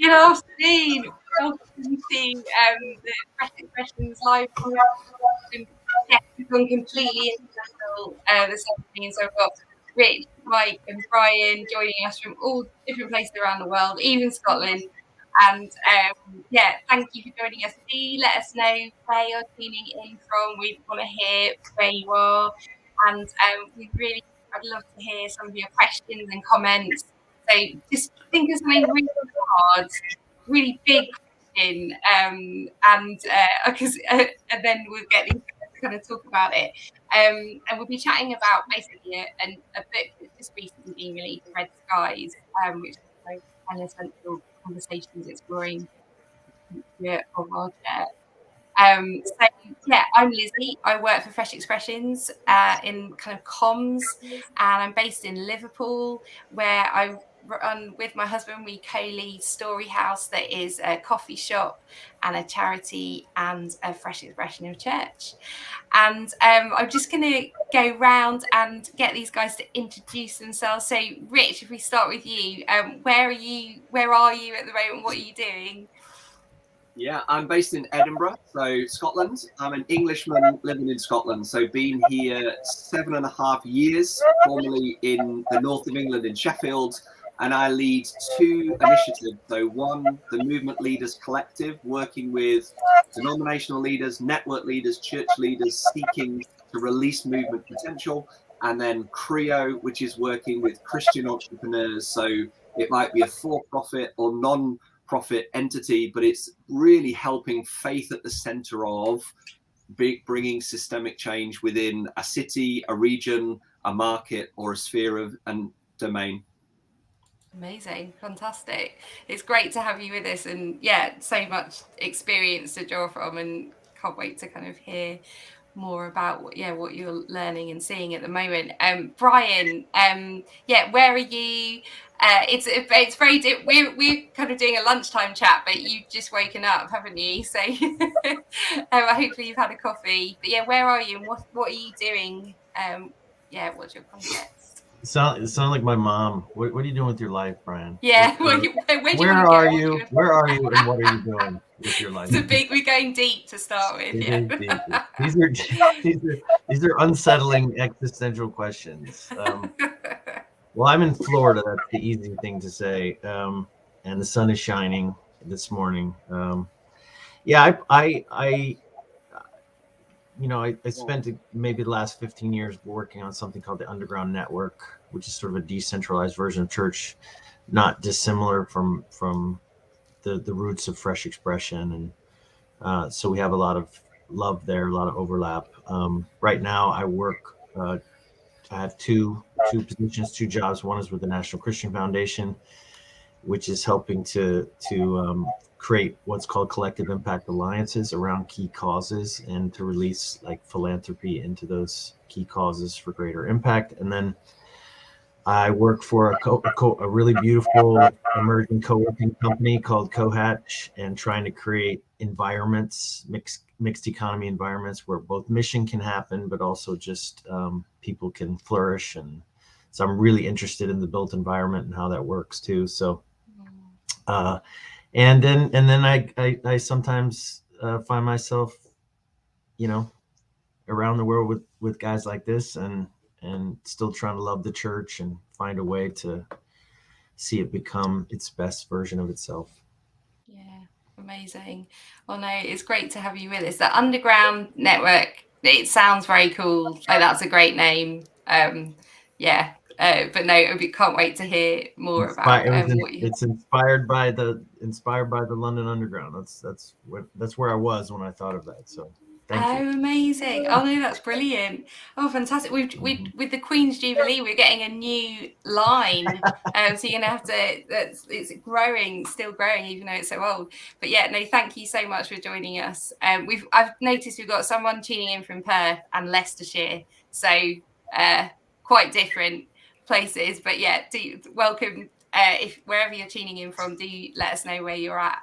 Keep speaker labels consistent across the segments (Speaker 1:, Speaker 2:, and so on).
Speaker 1: Good afternoon. Welcome to the Fresh Expressions live program. Yeah, we've gone completely international this afternoon. So I've got Rich, Mike, and Brian joining us from all different places around the world, even Scotland. And yeah, thank you for joining us. Do let us know where you're tuning in from. We want to hear where you are, and I'd love to hear some of your questions and comments. So just think of something really hard, really big question, and then we'll get these guys to kind of talk about it. And we'll be chatting about basically a book that's just recently been released, Red Skies, which is kind of central conversations exploring the future of our church. So yeah, I'm Lizzie. I work for Fresh Expressions in kind of comms, and I'm based in Liverpool, where I run with my husband. We co-lead Story House, that is a coffee shop and a charity and a fresh expression of church. And I'm just going to go round and get these guys to introduce themselves. So, Rich, if we start with you, where are you? Where are you at the moment? What are you doing?
Speaker 2: Yeah, I'm based in Edinburgh, so Scotland. I'm an Englishman living in Scotland, so been here 7.5 years, formerly in the north of England in Sheffield, and I lead 2 initiatives. So one, the Movement Leaders Collective, working with denominational leaders, network leaders, church leaders seeking to release movement potential, and then CREO, which is working with Christian entrepreneurs. So it might be a for-profit or non-profit entity, but it's really helping faith at the center of bringing systemic change within a city, a region, a market, or a sphere of and domain.
Speaker 1: Amazing, fantastic. It's great to have you with us, and yeah, so much experience to draw from, and can't wait to kind of hear more about what you're learning and seeing at the moment. Brian, yeah, where are you? It's very we're kind of doing a lunchtime chat, but you've just woken up, haven't you? So hopefully you've had a coffee. But yeah, where are you and what are you doing? Yeah, what's your context?
Speaker 3: It sound like my mom. What are you doing with your life, Brian?
Speaker 1: Yeah,
Speaker 3: where are you? Where are you, and what are you doing with your life?
Speaker 1: We're going deep to start with. Yeah.
Speaker 3: These are unsettling existential questions. Well, I'm in Florida. That's the easy thing to say. And the sun is shining this morning. Yeah, I spent maybe the last 15 years working on something called the Underground Network, which is sort of a decentralized version of church, not dissimilar from the roots of Fresh Expression. And so we have a lot of love there, a lot of overlap. Right now I work, I have two positions, 2 jobs. One is with the National Christian Foundation, which is helping to create what's called collective impact alliances around key causes and to release like philanthropy into those key causes for greater impact. And then I work for a really beautiful emerging co-working company called Cohatch, and trying to create environments, mixed economy environments where both mission can happen, but also just people can flourish. And so I'm really interested in the built environment and how that works too. So and then I sometimes find myself, around the world with guys like this, and still trying to love the church and find a way to see it become its best version of itself.
Speaker 1: Yeah, amazing. Well, no, it's great to have you with us. The Underground Network, it sounds very cool. Like, that's a great name. Yeah. But no, we can't wait to hear more about what you.
Speaker 3: It's inspired by the London Underground. That's where I was when I thought of that. So thank you.
Speaker 1: Amazing! Oh no, that's brilliant. Oh, fantastic. With the Queen's Jubilee, we're getting a new line. So you're gonna have to. It's growing, still growing, even though it's so old. But yeah, no, thank you so much for joining us. I've noticed we've got someone tuning in from Perth and Leicestershire, so quite different places. But yeah, welcome. If wherever you're tuning in from, do let us know where you're at.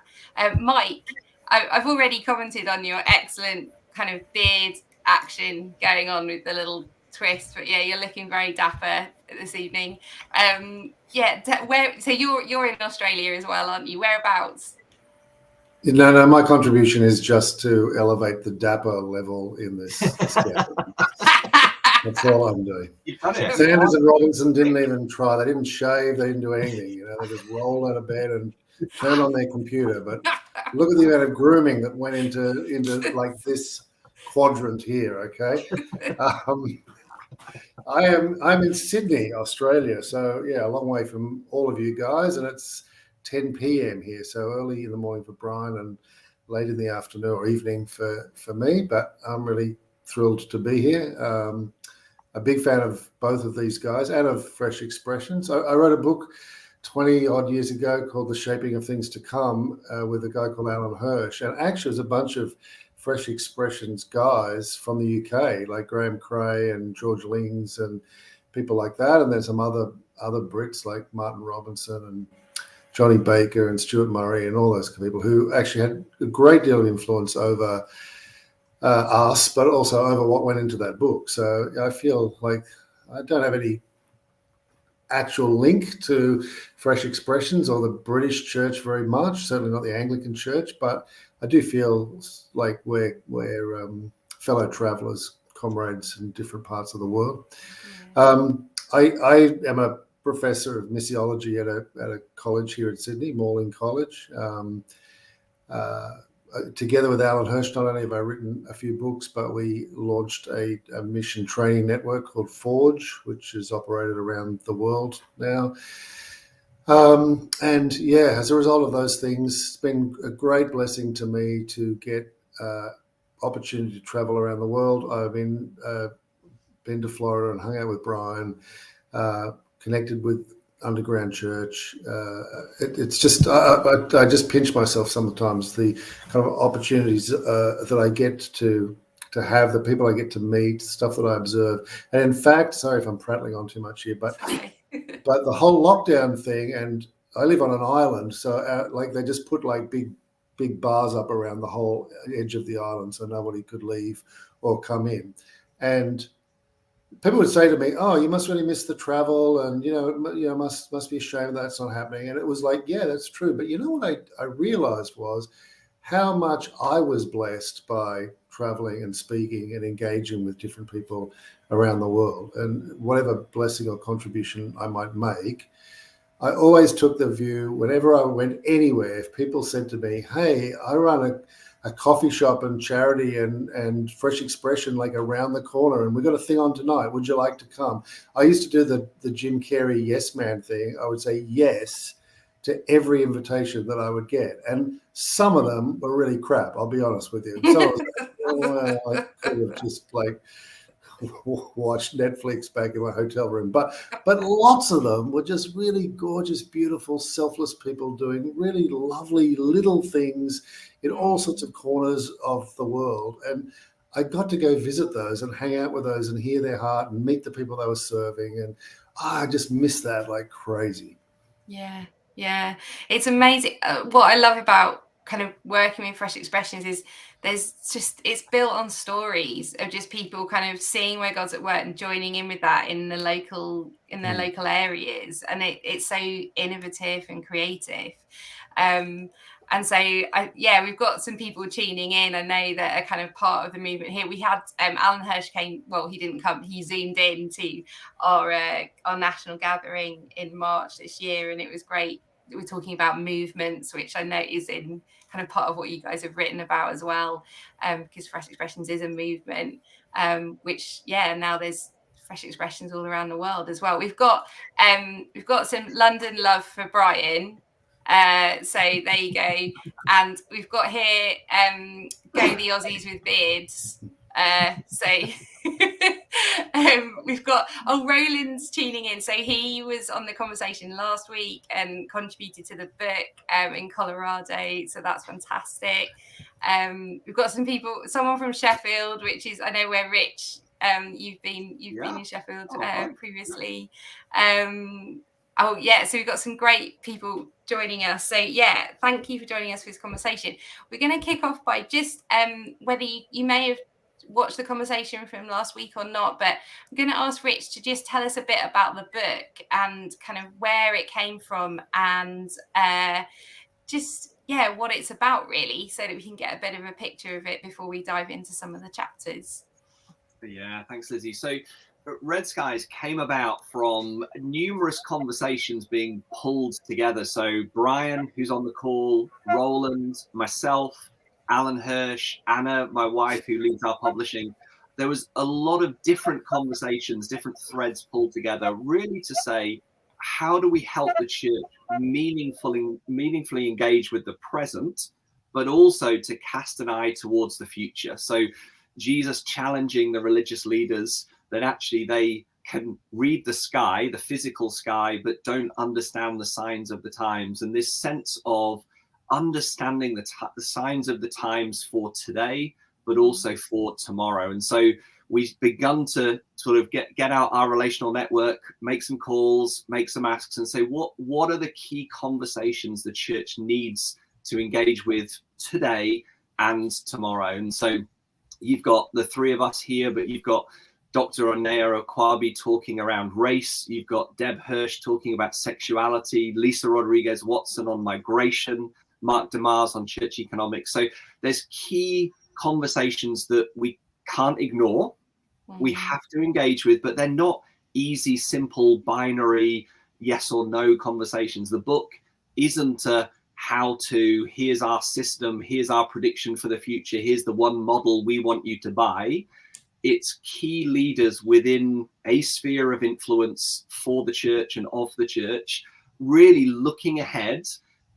Speaker 1: Mike, I've already commented on your excellent kind of beard action going on with the little twist, but yeah, you're looking very dapper this evening. So you're in Australia as well, aren't you? Whereabouts?
Speaker 4: No, my contribution is just to elevate the dapper level in this. That's all I'm doing. Sanders and Robinson didn't even try. They didn't shave. They didn't do anything. They just rolled out of bed and turned on their computer. But look at the amount of grooming that went into like this quadrant here. Okay, I'm in Sydney, Australia. So yeah, a long way from all of you guys, and it's 10 p.m. here. So early in the morning for Brian and late in the afternoon or evening for me. But I'm really thrilled to be here. A big fan of both of these guys and of Fresh Expressions. I wrote a book 20 odd years ago called The Shaping of Things to Come with a guy called Alan Hirsch. And actually there's a bunch of Fresh Expressions guys from the UK, like Graham Cray and George Lings and people like that. And there's some other Brits like Martin Robinson and Johnny Baker and Stuart Murray and all those people who actually had a great deal of influence over us, but also over what went into that book. So I feel like I don't have any actual link to Fresh Expressions or the British Church very much, certainly not the Anglican Church, but I do feel like we're fellow travellers, comrades in different parts of the world. I am a professor of missiology at a college here in Sydney, Morling College. Together with Alan Hirsch, not only have I written a few books, but we launched a mission training network called Forge, which is operated around the world now. And yeah, as a result of those things, it's been a great blessing to me to get opportunity to travel around the world. I've been to Florida and hung out with Brian, connected with Underground Church. It's just I just pinch myself sometimes, the kind of opportunities that I get to have, the people I get to meet, stuff that I observe. And in fact, sorry if I'm prattling on too much here, but the whole lockdown thing, and I live on an island, so like they just put like big bars up around the whole edge of the island so nobody could leave or come in. And people would say to me, "Oh, you must really miss the travel, and must be ashamed that's not happening." And it was like, yeah, that's true. But you know what I realized was how much I was blessed by traveling and speaking and engaging with different people around the world. And whatever blessing or contribution I might make, I always took the view, whenever I went anywhere, if people said to me, "Hey, I run a coffee shop and charity and Fresh Expression like around the corner, and we've got a thing on tonight. Would you like to come?" I used to do the Jim Carrey yes man thing. I would say yes to every invitation that I would get. And some of them were really crap, I'll be honest with you. Some of them, I could have just like watched Netflix back in my hotel room. But lots of them were just really gorgeous, beautiful, selfless people doing really lovely little things in all sorts of corners of the world. And I got to go visit those and hang out with those and hear their heart and meet the people they were serving. And I just miss that like crazy.
Speaker 1: Yeah. It's amazing. What I love about kind of working with Fresh Expressions is it's built on stories of just people kind of seeing where God's at work and joining in with that in their local areas, and it's so innovative and creative. And so, we've got some people tuning in. I know that are kind of part of the movement here. We had Alan Hirsch came. Well, he didn't come. He zoomed in to our national gathering in March this year, and it was great. We're talking about movements, which I know is in kind of part of what you guys have written about as well, because Fresh Expressions is a movement, which now there's Fresh Expressions all around the world as well. We've got some London love for Brian. So there you go. And we've got here Go the Aussies with Beards. We've got Roland's tuning in. So he was on the conversation last week and contributed to the book in Colorado. So that's fantastic. We've got someone from Sheffield, which is, I know where Rich, you've been in Sheffield previously. So we've got some great people joining us. So thank you for joining us for this conversation. We're going to kick off by just whether you may have watched the conversation from last week or not, but I'm going to ask Rich to just tell us a bit about the book and kind of where it came from and what it's about, really, so that we can get a bit of a picture of it before we dive into some of the chapters.
Speaker 2: Yeah, thanks, Lizzie. So Red Skies came about from numerous conversations being pulled together. So Brian, who's on the call, Roland, myself, Alan Hirsch, Anna, my wife, who leads our publishing. There was a lot of different conversations, different threads pulled together, really to say, how do we help the church meaningfully engage with the present, but also to cast an eye towards the future? So Jesus challenging the religious leaders that actually they can read the sky, the physical sky, but don't understand the signs of the times. And this sense of understanding the signs of the times for today, but also for tomorrow. And so we've begun to sort of get out our relational network, make some calls, make some asks, and say, what are the key conversations the church needs to engage with today and tomorrow? And so you've got the three of us here, but you've got Dr. Onea Akwabi talking around race. You've got Deb Hirsch talking about sexuality, Lisa Rodriguez Watson on migration, Mark DeMars on church economics. So there's key conversations that we can't ignore. We have to engage with, but they're not easy, simple, binary, yes or no conversations. The book isn't a how to, here's our system, here's our prediction for the future, here's the one model we want you to buy. It's key leaders within a sphere of influence for the church and of the church, really looking ahead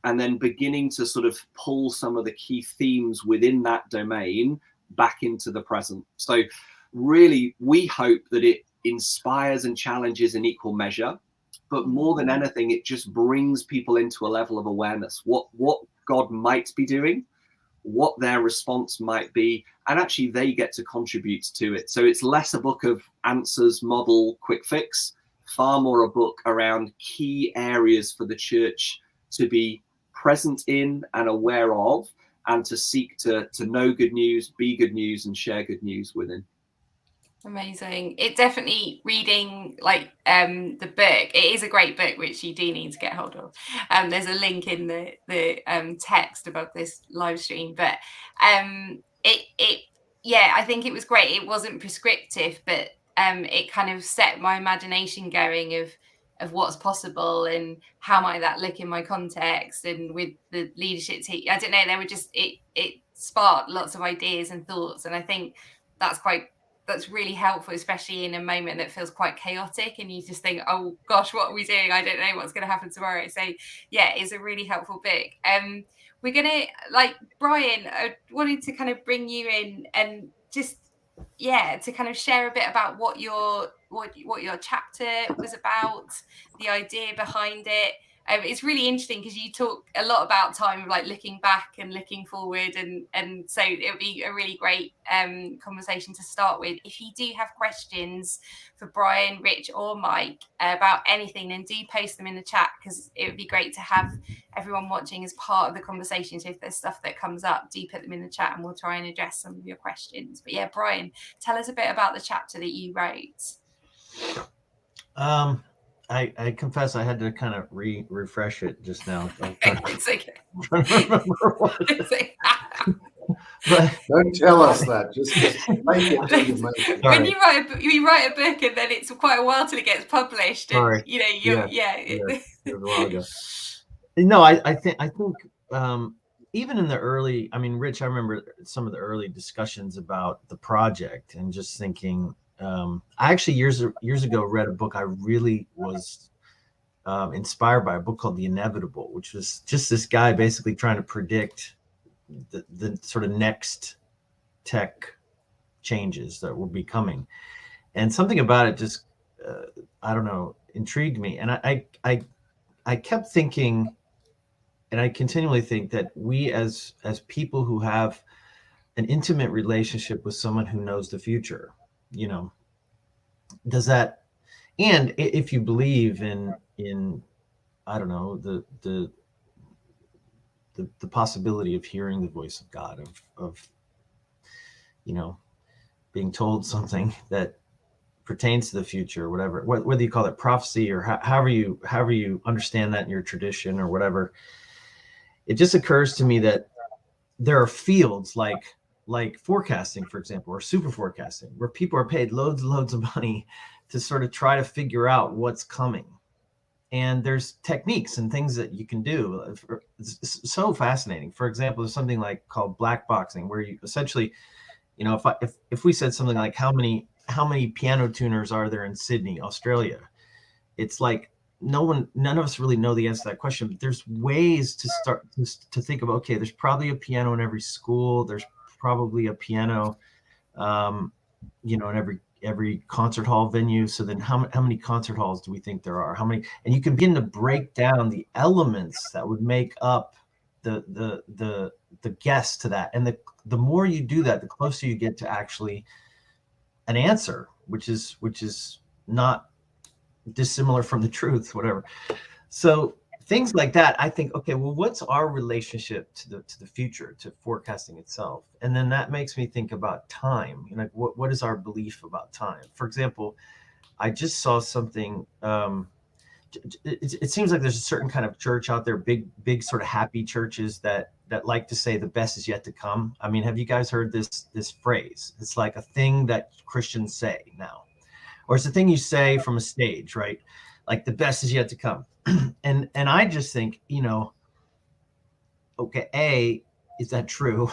Speaker 2: and then beginning to sort of pull some of the key themes within that domain back into the present. So really, we hope that it inspires and challenges in equal measure, but more than anything, it just brings people into a level of awareness, what God might be doing, what their response might be, and actually they get to contribute to it. So it's less a book of answers, model, quick fix, far more a book around key areas for the church to be present in and aware of, and to seek to know good news, be good news, and share good news within.
Speaker 1: Amazing. It definitely, reading the book, it is a great book which you do need to get hold of. There's a link in the text above this live stream, but I think it was great. It wasn't prescriptive, but it kind of set my imagination going of what's possible and how might that look in my context and with the leadership team. I don't know, they were just, it sparked lots of ideas and thoughts, and I think that's really helpful, especially in a moment that feels quite chaotic and you just think, oh gosh, what are we doing? I don't know what's going to happen tomorrow. So it's a really helpful book. We're going to, Brian, I wanted to kind of bring you in and just, to kind of share a bit about what your chapter was about, the idea behind it. It's really interesting because you talk a lot about time of looking back and looking forward, and so it would be a really great conversation to start with. If you do have questions for Brian, Rich, or Mike about anything, then do post them in the chat, because it would be great to have everyone watching as part of the conversation. So if there's stuff that comes up, do put them in the chat and we'll try and address some of your questions. But Brian, tell us a bit about the chapter that you wrote.
Speaker 3: I confess I had to kind of refresh it just now. I'm trying
Speaker 1: It's okay.
Speaker 3: to remember what.
Speaker 1: It's okay.
Speaker 3: But
Speaker 4: Don't tell us that. Just make it till you make it.
Speaker 1: When
Speaker 3: Sorry.
Speaker 1: you write a book and then it's quite a while till it gets published, and
Speaker 3: Sorry.
Speaker 1: you know,
Speaker 3: It was a while ago. No, I think even in the early, I mean, Rich, I remember some of the early discussions about the project and just thinking, I actually years ago read a book I really was inspired by, a book called The Inevitable, which was just this guy basically trying to predict the sort of next tech changes that will be coming. And something about it just, I don't know, intrigued me. And I kept thinking, and I continually think that we as people who have an intimate relationship with someone who knows the future, you know, does that, and if you believe in I don't know, the possibility of hearing the voice of God, of you know, being told something that pertains to the future, or whatever, whether you call it prophecy or however you understand that in your tradition or whatever, it just occurs to me that there are fields like forecasting, for example, or super forecasting, where people are paid loads and loads of money to sort of try to figure out what's coming. And there's techniques and things that you can do. It's so fascinating. For example, there's something like called black boxing, where you essentially, you know, if we said something like how many piano tuners are there in Sydney, Australia, it's like none of us really know the answer to that question. But there's ways to start to think of, okay, there's probably a piano in every school. There's probably a piano, you know, in every concert hall venue. So then how many concert halls do we think there are? How many? And you can begin to break down the elements that would make up the guess to that. And the more you do that, the closer you get to actually an answer, which is not dissimilar from the truth, whatever. So things like that, I think, okay, well, what's our relationship to the future, to forecasting itself? And then that makes me think about time. You know, what is our belief about time? For example, I just saw something. It seems like there's a certain kind of church out there, big sort of happy churches that like to say the best is yet to come. I mean, have you guys heard this phrase? It's like a thing that Christians say now, or it's a thing you say from a stage, right? Like the best is yet to come. And I just think, you know, okay, A, is that true?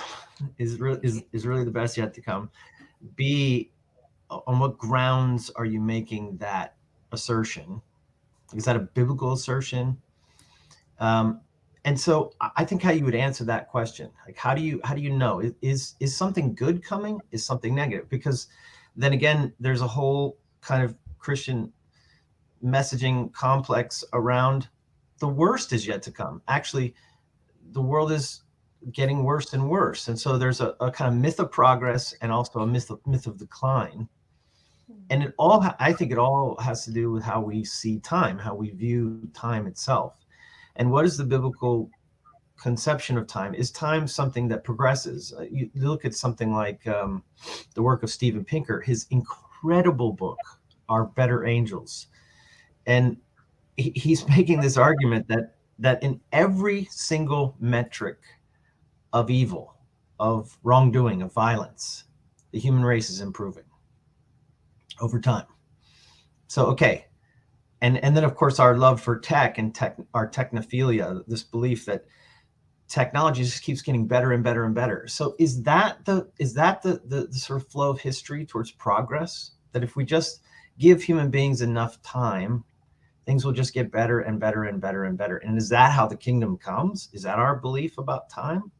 Speaker 3: Is really the best yet to come? B, on what grounds are you making that assertion? Is that a biblical assertion? And so I think how you would answer that question, like how do you know, is something good coming? Is something negative? Because then again, there's a whole kind of Christian messaging complex around the worst is yet to come. Actually, the world is getting worse and worse. And so there's a kind of myth of progress and also a myth of decline. And I think it all has to do with how we see time, how we view time itself. And what is the biblical conception of time? Is time something that progresses? You look at something like the work of Steven Pinker, his incredible book, Our Better Angels. And he's making this argument that in every single metric of evil, of wrongdoing, of violence, the human race is improving over time. So, okay. And then, of course, our love for tech and our technophilia, this belief that technology just keeps getting better and better and better. So is that the sort of flow of history towards progress? That if we just give human beings enough time, things will just get better and better and better and better. And is that how the kingdom comes? Is that our belief about time?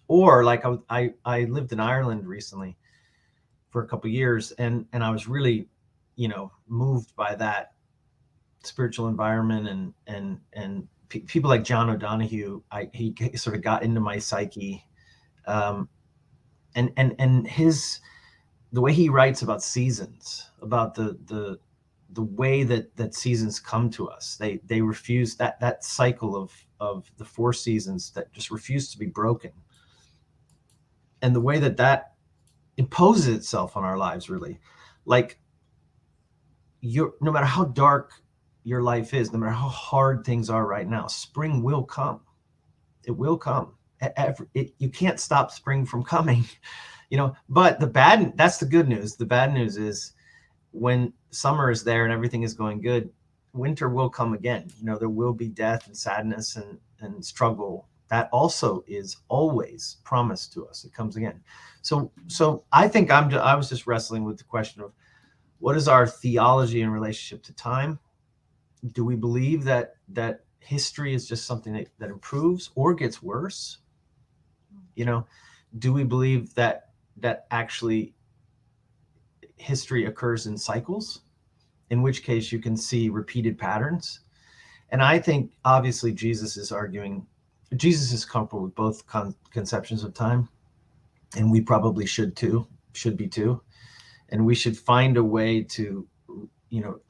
Speaker 3: Or like I lived in Ireland recently for a couple of years, and I was really, you know, moved by that spiritual environment and people like John O'Donohue. He sort of got into my psyche, and the way he writes about seasons, about the way that seasons come to us. They refuse that cycle of the four seasons that just refuse to be broken, and the way that imposes itself on our lives, really, like no matter how dark your life is, no matter how hard things are right now, spring will come. It will come. You can't stop spring from coming, but that's the good news. The bad news is when summer is there and everything is going good, winter will come again. There will be death and sadness and struggle. That also is always promised to us. It comes again. So I think I was just wrestling with the question of what is our theology in relationship to time? Do we believe that history is just something that improves or gets worse? Do we believe that actually history occurs in cycles, in which case you can see repeated patterns? And I think obviously Jesus is comfortable with both conceptions of time, and we probably should be too. And we should find a way to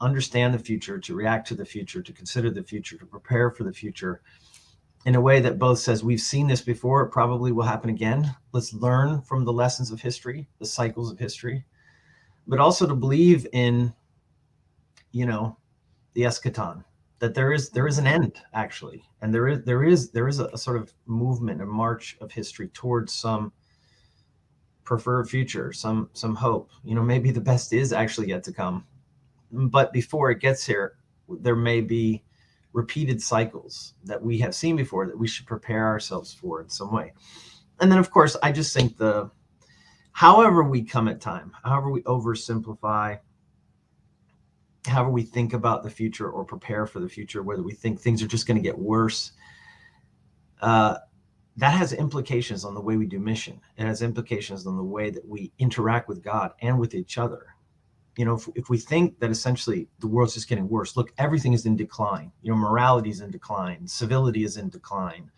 Speaker 3: understand the future, to react to the future, to consider the future, to prepare for the future in a way that both says we've seen this before, it probably will happen again. Let's learn from the lessons of history, the cycles of history, but also to believe in, the eschaton, that there is an end actually. And there is a sort of movement, a march of history towards some preferred future, some hope. Maybe the best is actually yet to come. But before it gets here, there may be repeated cycles that we have seen before that we should prepare ourselves for in some way. And then, of course, I just think however we come at time, however we oversimplify, however we think about the future or prepare for the future, whether we think things are just going to get worse, that has implications on the way we do mission. It has implications on the way that we interact with God and with each other. If we think that essentially the world's just getting worse, look, everything is in decline. Morality is in decline, civility is in decline,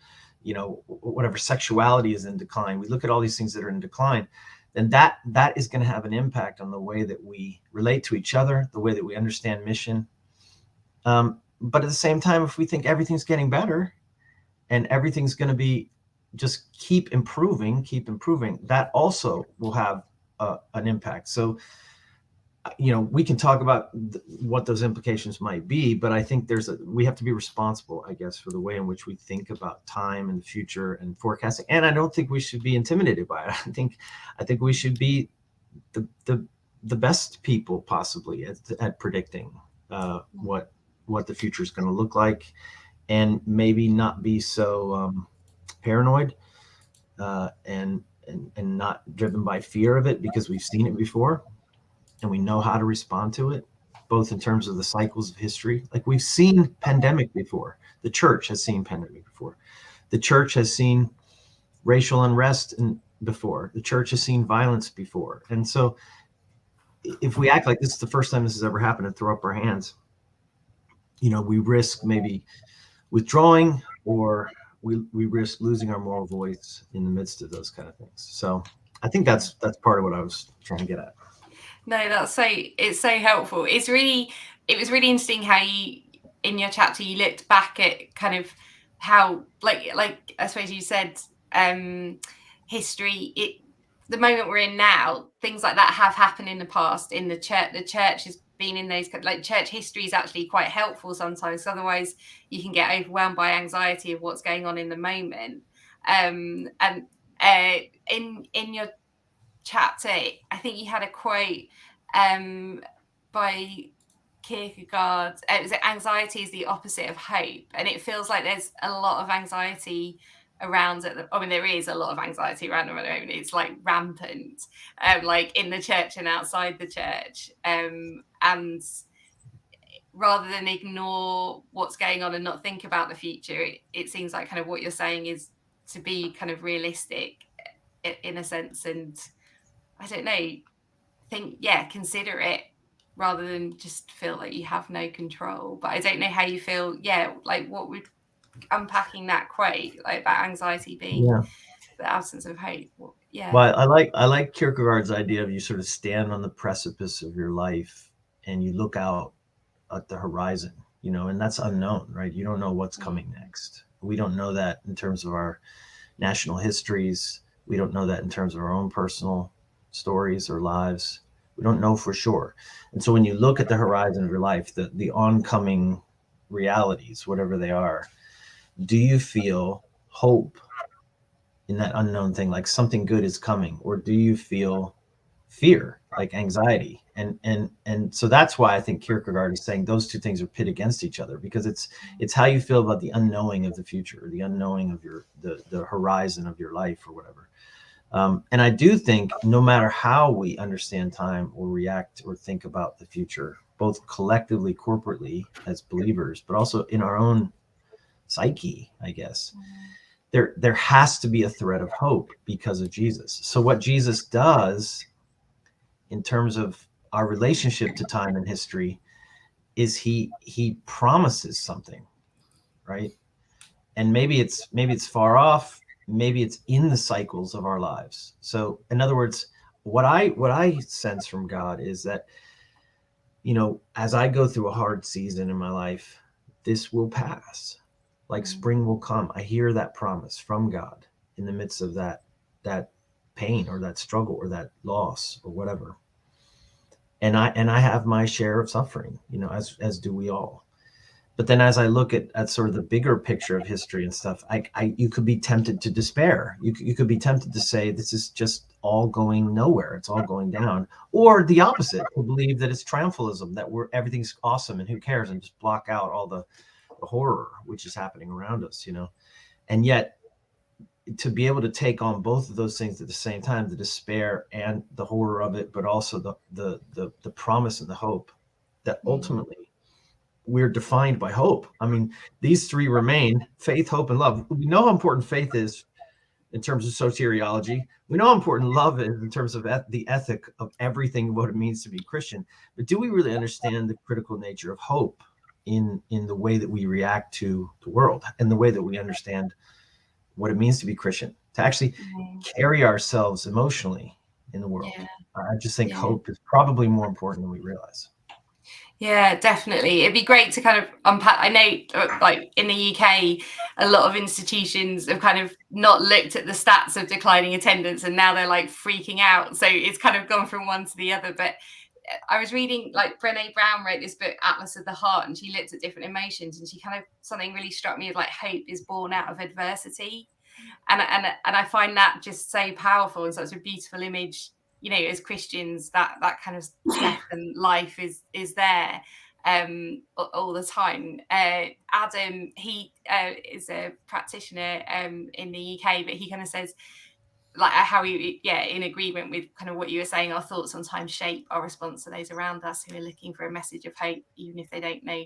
Speaker 3: whatever, sexuality is in decline. We look at all these things that are in decline, then that is going to have an impact on the way that we relate to each other, the way that we understand mission. But at the same time, if we think everything's getting better and everything's going to be just keep improving, that also will have an impact. So we can talk about what those implications might be, but I think we have to be responsible, I guess, for the way in which we think about time and the future and forecasting. And I don't think we should be intimidated by it. I think we should be the best people possibly at predicting what the future is going to look like, and maybe not be so paranoid and not driven by fear of it, because we've seen it before. And we know how to respond to it, both in terms of the cycles of history. Like we've seen pandemic before. The church has seen pandemic before. The church has seen racial unrest before. The church has seen violence before. And so if we act like this is the first time this has ever happened and throw up our hands, we risk maybe withdrawing, or we risk losing our moral voice in the midst of those kind of things. So I think that's part of what I was trying to get at.
Speaker 1: No, it's so helpful. It was really interesting how you, in your chapter, you looked back at kind of how, like I suppose you said, history, the moment we're in now, things like that have happened in the past in the church. The church has been in those, like, church history is actually quite helpful sometimes. Otherwise you can get overwhelmed by anxiety of what's going on in the moment. And in your chapter, I think you had a quote by Kierkegaard. It was, anxiety is the opposite of hope, and it feels like there's a lot of anxiety around it. There is a lot of anxiety around at the moment. It's like rampant, like in the church and outside the church. And rather than ignore what's going on and not think about the future, it seems like kind of what you're saying is to be kind of realistic in a sense, and I don't know, consider it rather than just feel like you have no control. But I don't know how you feel, like what would, unpacking that quote, like about anxiety being the absence of hope.
Speaker 3: Well, I like Kierkegaard's idea of you sort of stand on the precipice of your life and you look out at the horizon, and that's unknown, right? You don't know what's coming next. We don't know that in terms of our national histories. We don't know that in terms of our own personal stories or lives. We don't know for sure. And so when you look at the horizon of your life, the oncoming realities, whatever they are, do you feel hope in that unknown thing, like something good is coming, or do you feel fear, like anxiety? And so that's why I think Kierkegaard is saying those two things are pit against each other, because it's how you feel about the unknowing of the future, or the unknowing of the horizon of your life or whatever. And I do think no matter how we understand time or react or think about the future, both collectively, corporately as believers, but also in our own psyche, I guess, there has to be a thread of hope because of Jesus. So what Jesus does in terms of our relationship to time and history is he promises something, right? And maybe it's far off, maybe it's in the cycles of our lives. So in other words, what I sense from God is that, you know, as I go through a hard season in my life, this will pass. Like spring will come. I hear that promise from God in the midst of that pain or that struggle or that loss or whatever. And I have my share of suffering, you know, as do we all. But then as I look at sort of the bigger picture of history and stuff, you could be tempted to despair. You could be tempted to say this is just all going nowhere. It's all going down. Or the opposite, to believe that it's triumphalism, that everything's awesome and who cares, and just block out all the horror which is happening around us, you know. And yet to be able to take on both of those things at the same time, the despair and the horror of it, but also the promise and the hope that ultimately we're defined by hope. I mean, these three remain: faith, hope, and love. We know how important faith is in terms of soteriology. We know how important love is in terms of the ethic of everything, what it means to be Christian. But do we really understand the critical nature of hope in the way that we react to the world and the way that we understand what it means to be Christian, to actually carry ourselves emotionally in the world? I just think hope is probably more important than we realize.
Speaker 1: Yeah, definitely. It'd be great to kind of unpack. I know, like in the UK, a lot of institutions have kind of not looked at the stats of declining attendance, and now they're like freaking out. So it's kind of gone from one to the other. But I was reading, like, Brené Brown wrote this book, Atlas of the Heart, and she looked at different emotions, and she kind of, something really struck me as like hope is born out of adversity. And I find that just so powerful and such a beautiful image. You know, as Christians, that kind of death and life is there all the time. Adam, he is a practitioner in the UK, but he kind of says, like, how we, in agreement with kind of what you were saying, our thoughts on time shape our response to those around us who are looking for a message of hope, even if they don't know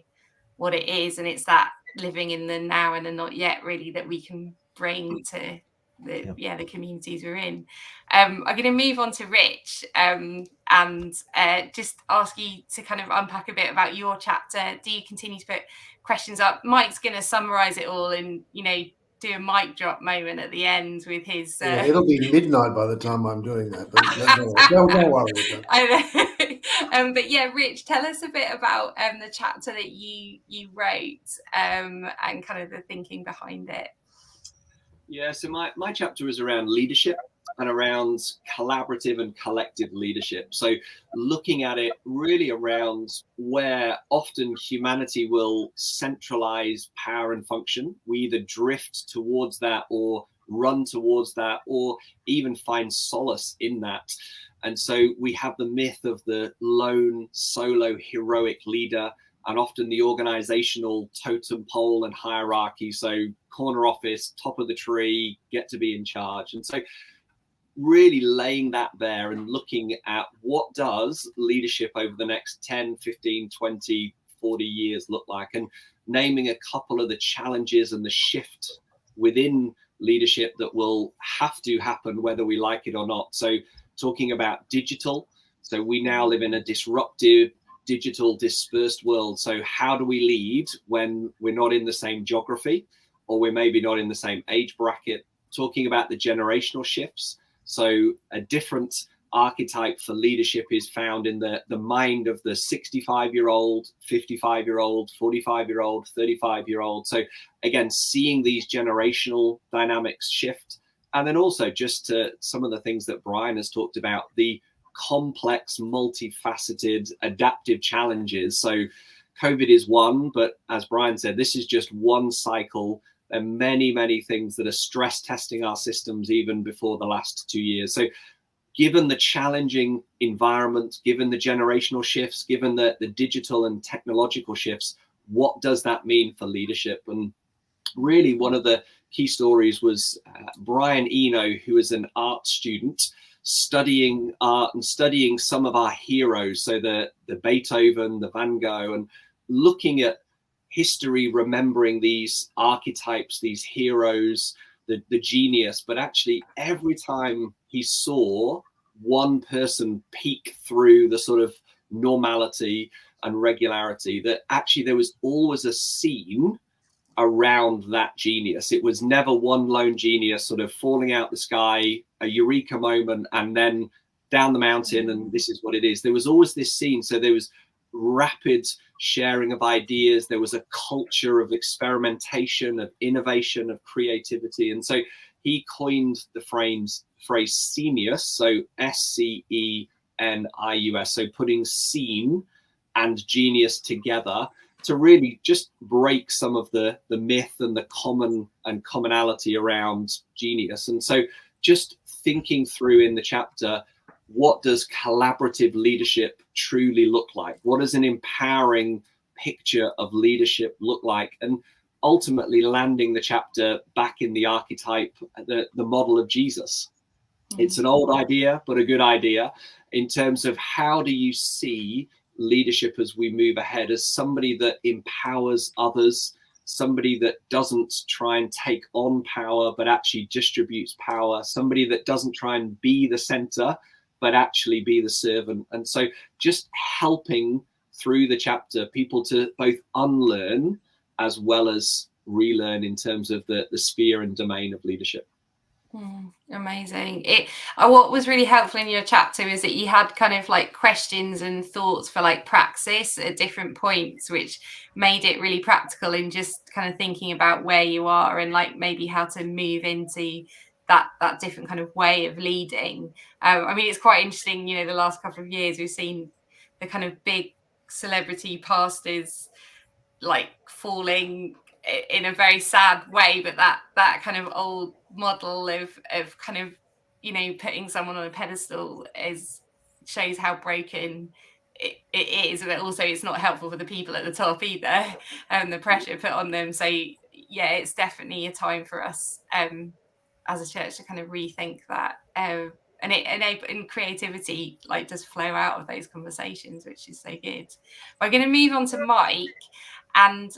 Speaker 1: what it is. And it's that living in the now and the not yet, really, that we can bring to the communities we're in. I'm going to move on to Rich and just ask you to kind of unpack a bit about your chapter. Do you continue to put questions up? Mike's going to summarize it all and, you know, do a mic drop moment at the end with his
Speaker 4: it'll be midnight by the time I'm doing that, but don't worry about that.
Speaker 1: I know. But yeah, Rich, tell us a bit about the chapter that you wrote and kind of the thinking behind it.
Speaker 2: Yeah, so my chapter is around leadership and around collaborative and collective leadership. So looking at it really around where often humanity will centralize power and function. We either drift towards that or run towards that, or even find solace in that. And so we have the myth of the lone solo heroic leader, and often the organizational totem pole and hierarchy. So corner office, top of the tree, get to be in charge. And so really laying that there and looking at what does leadership over the next 10, 15, 20, 40 years look like, and naming a couple of the challenges and the shift within leadership that will have to happen whether we like it or not. So talking about digital. So we now live in a disruptive, digital, dispersed world. So how do we lead when we're not in the same geography, or we're maybe not in the same age bracket? Talking about the generational shifts. So a different archetype for leadership is found in the mind of the 65-year-old, 55-year-old, 45-year-old, 35-year-old. So again, seeing these generational dynamics shift. And then also just to some of the things that Brian has talked about, the complex, multifaceted, adaptive challenges. So, COVID is one, but as Brian said, this is just one cycle. There are many, many things that are stress testing our systems even before the last 2 years. So given the challenging environment, given the generational shifts, given the digital and technological shifts, what does that mean for leadership? And really one of the key stories was Brian Eno, who is an art student, studying art and studying some of our heroes. So the Beethoven, the Van Gogh, and looking at history, remembering these archetypes, these heroes, the genius, but actually every time he saw one person peek through the sort of normality and regularity, that actually there was always a scene around that genius. It was never one lone genius sort of falling out the sky, a eureka moment, and then down the mountain, and this is what it is. There was always this scene. So there was rapid sharing of ideas. There was a culture of experimentation, of innovation, of creativity. And so he coined the phrase scenius, so SCENIUS, so putting scene and genius together to really just break some of the myth and the commonality around genius. And so just thinking through in the chapter, what does collaborative leadership truly look like? What does an empowering picture of leadership look like? And ultimately landing the chapter back in the archetype, the model of Jesus. It's an old idea, but a good idea in terms of how do you see leadership as we move ahead, as somebody that empowers others, somebody that doesn't try and take on power, but actually distributes power, somebody that doesn't try and be the center, but actually be the servant. And so just helping through the chapter people to both unlearn as well as relearn in terms of the sphere and domain of leadership.
Speaker 1: Amazing. What was really helpful in your chapter is that you had kind of like questions and thoughts for like praxis at different points, which made it really practical in just kind of thinking about where you are and like maybe how to move into that different kind of way of leading. I mean, it's quite interesting, you know, the last couple of years we've seen the kind of big celebrity pastors like falling in a very sad way, but that kind of old model of kind of, you know, putting someone on a pedestal shows how broken it is, but also it's not helpful for the people at the top either, and the pressure put on them. So yeah, it's definitely a time for us as a church to kind of rethink that, and creativity like does flow out of those conversations, which is so good. We're going to move on to Mike and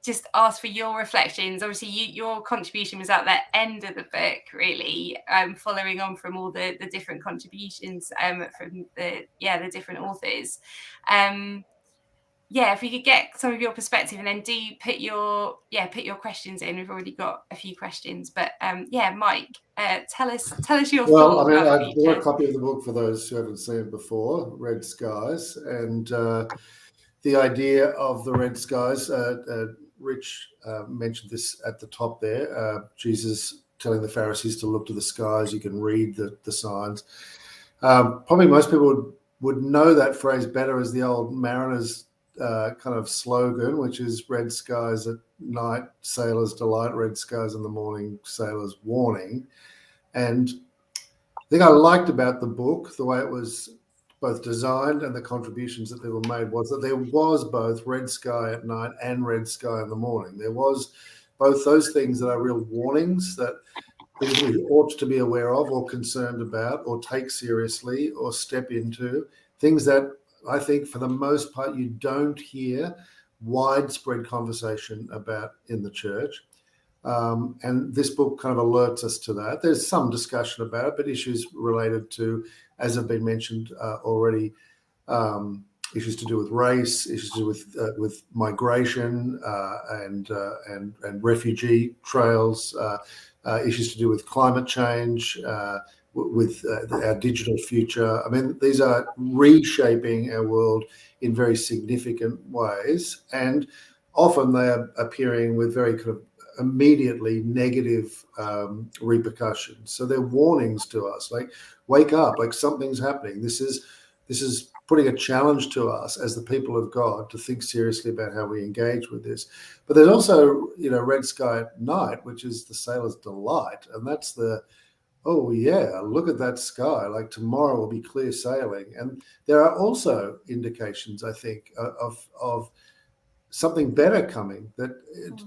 Speaker 1: just ask for your reflections. Obviously your contribution was at the end of the book, really, following on from all the different contributions from the different authors. If we could get some of your perspective, and then do put your questions in. We've already got a few questions, but Mike, tell us your thoughts.
Speaker 4: Well, I mean, I bought a copy of the book for those who haven't seen it before, Red Skies, and the idea of the red skies. Rich mentioned this at the top there. Jesus telling the Pharisees to look to the skies. You can read the signs. Probably most people would know that phrase better as the old mariners' kind of slogan, which is red skies at night, sailors' delight, red skies in the morning, sailors' warning. And the thing I liked about the book, the way it was both designed and the contributions that people made, was that there was both red sky at night and red sky in the morning. There was both those things that are real warnings that people ought to be aware of or concerned about or take seriously or step into, things that I think for the most part you don't hear widespread conversation about in the church. And this book kind of alerts us to that. There's some discussion about it, but issues related to, as have been mentioned already, issues to do with race, issues to do with migration and refugee trails, issues to do with climate change, with our digital future. I mean, these are reshaping our world in very significant ways, and often they are appearing with very kind of immediately negative repercussions. So they're warnings to us, like, wake up, like something's happening. This is this is putting a challenge to us as the people of God to think seriously about how we engage with this. But there's also, red sky at night, which is the sailor's delight. And that's oh yeah, look at that sky. Like tomorrow will be clear sailing. And there are also indications, I think, of something better coming. That,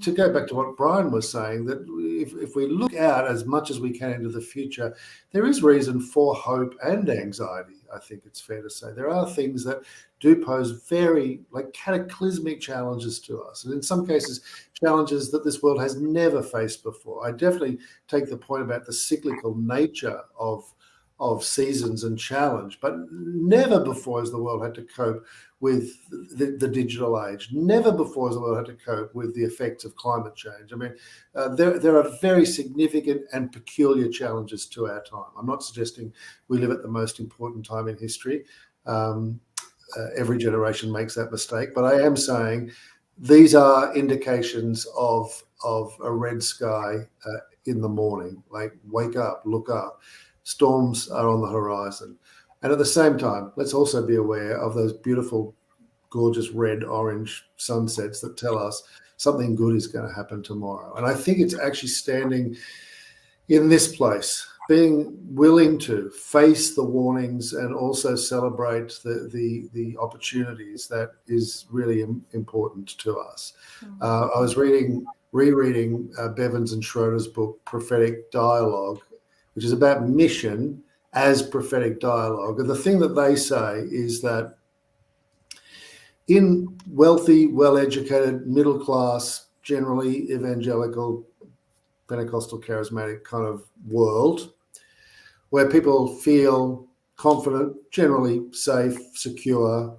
Speaker 4: to go back to what Brian was saying, that if we look out as much as we can into the future, there is reason for hope and anxiety. I think it's fair to say there are things that do pose very cataclysmic challenges to us, and in some cases challenges that this world has never faced before. I definitely take the point about the cyclical nature of seasons and challenge, but never before has the world had to cope with the digital age. Never before has the world had to cope with the effects of climate change. I mean, there are very significant and peculiar challenges to our time. I'm not suggesting we live at the most important time in history. Every generation makes that mistake, but I am saying these are indications of a red sky in the morning. Like, wake up, look up. Storms are on the horizon. And at the same time, let's also be aware of those beautiful, gorgeous red, orange sunsets that tell us something good is going to happen tomorrow. And I think it's actually standing in this place, being willing to face the warnings and also celebrate the opportunities, that is really important to us. I was rereading Bevans and Schroeder's book, Prophetic Dialogue, which is about mission as prophetic dialogue. And the thing that they say is that in wealthy, well-educated, middle-class, generally evangelical, Pentecostal, charismatic kind of world, where people feel confident, generally safe, secure,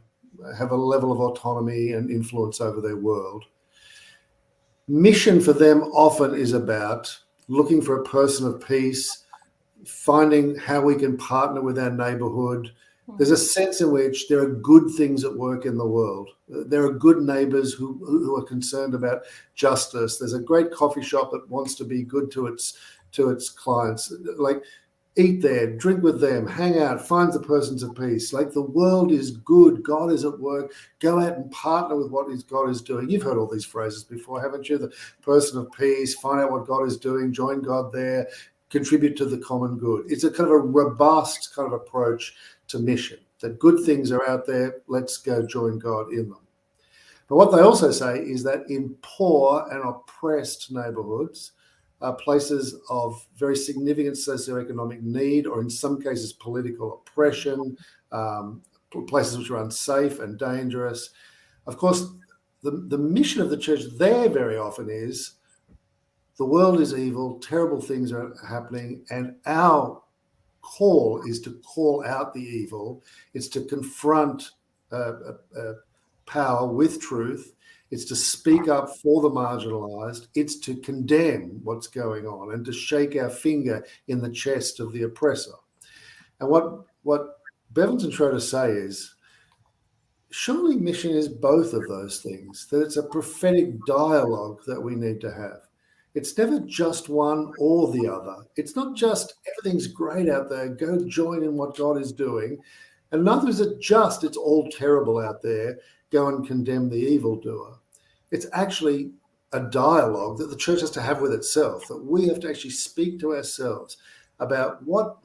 Speaker 4: have a level of autonomy and influence over their world, mission for them often is about looking for a person of peace, finding how we can partner with our neighborhood. There's a sense in which there are good things at work in the world. There are good neighbors who are concerned about justice. There's a great coffee shop that wants to be good to its clients. Like, eat there, drink with them, hang out, find the persons of peace. Like, the world is good. God is at work. Go out and partner with what God is doing. You've heard all these phrases before, haven't you? The person of peace, find out what God is doing, join God there, contribute to the common good. It's a kind of a robust kind of approach to mission, that good things are out there, let's go join God in them. But what they also say is that in poor and oppressed neighborhoods, places of very significant socioeconomic need, or in some cases political oppression, places which are unsafe and dangerous. Of course, the mission of the church there very often is, the world is evil, terrible things are happening, and our call is to call out the evil. It's to confront power with truth. It's to speak up for the marginalized. It's to condemn what's going on and to shake our finger in the chest of the oppressor. And what Bevans and Schroeder say is, surely mission is both of those things, that it's a prophetic dialogue that we need to have. It's never just one or the other. It's not just everything's great out there, go join in what God is doing. And neither is it just it's all terrible out there, go and condemn the evildoer. It's actually a dialogue that the church has to have with itself, that we have to actually speak to ourselves about what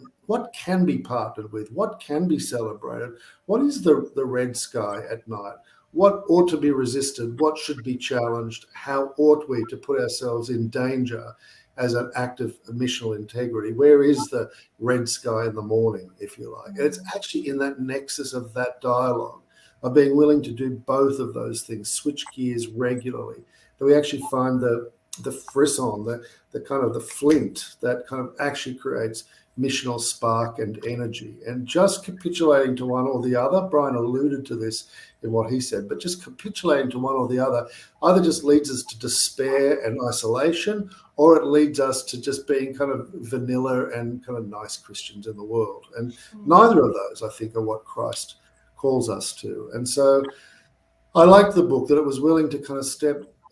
Speaker 4: can be partnered with, what can be celebrated, what is the red sky at night, what ought to be resisted, what should be challenged, how ought we to put ourselves in danger as an act of missional integrity? Where is the red sky in the morning, if you like? And it's actually in that nexus of that dialogue, of being willing to do both of those things, switch gears regularly, that we actually find the frisson, the kind of the flint that kind of actually creates missional spark and energy. And just capitulating to one or the other, Brian alluded to this in what he said, but just capitulating to one or the other either just leads us to despair and isolation, or it leads us to just being kind of vanilla and kind of nice Christians in the world. And neither of those, I think, are what Christ calls us to. And so I like the book, that it was willing to kind of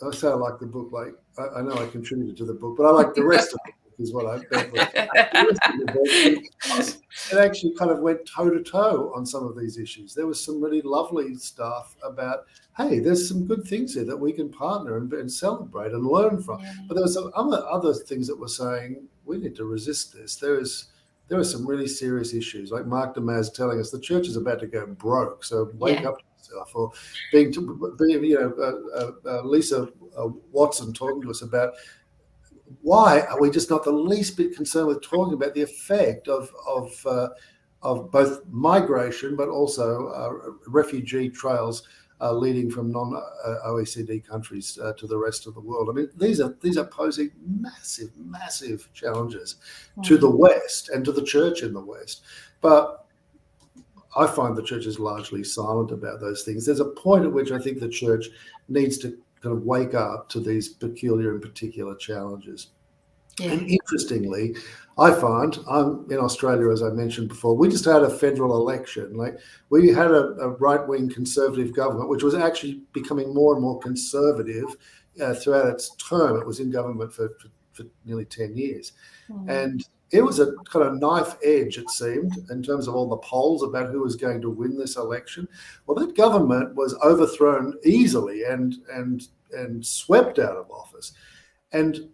Speaker 4: I say I like the book, like I know I contributed to the book, but I like the rest of the book. is what I meant. It actually kind of went toe to toe on some of these issues. There was some really lovely stuff about, hey, there's some good things here that we can partner and celebrate and learn from.
Speaker 1: Yeah.
Speaker 4: But there was some other things that were saying we need to resist this. There are some really serious issues, like Mark Damaz telling us the church is about to go broke, so wake up to yourself. Or Lisa Watson talking to us about why are we just not the least bit concerned with talking about the effect of both migration, but also refugee trails leading from non-OECD countries to the rest of the world. I mean, these are posing massive challenges to the West and to the church in the West. But I find the church is largely silent about those things. There's a point at which I think the church needs to kind of wake up to these peculiar and particular challenges. Yeah. And interestingly, I find I'm in Australia, as I mentioned before, we just had a federal election. Like we had a right-wing conservative government, which was actually becoming more and more conservative throughout its term. It was in government for nearly 10 years. And it was a kind of knife edge, it seemed, in terms of all the polls about who was going to win this election. Well, that government was overthrown easily and swept out of office. And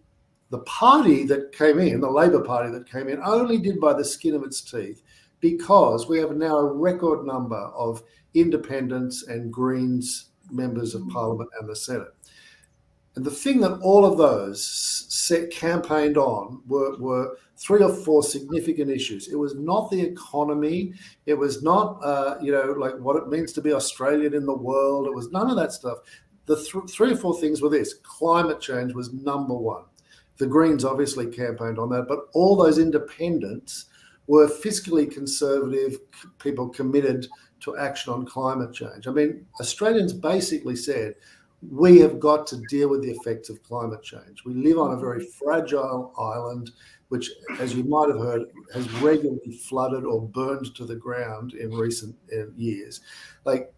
Speaker 4: the party that came in, the Labor Party that came in, only did by the skin of its teeth because we have now a record number of independents and Greens members of Parliament and the Senate. And the thing that all of those campaigned on were 3 or 4 significant issues. It was not the economy. It was not, like what it means to be Australian in the world. It was none of that stuff. The 3 or 4 things were this. Climate change was number one. The Greens obviously campaigned on that, but all those independents were fiscally conservative people committed to action on climate change. I mean, Australians basically said, we have got to deal with the effects of climate change. We live on a very fragile island, which, as you might have heard, has regularly flooded or burned to the ground in recent years. Like,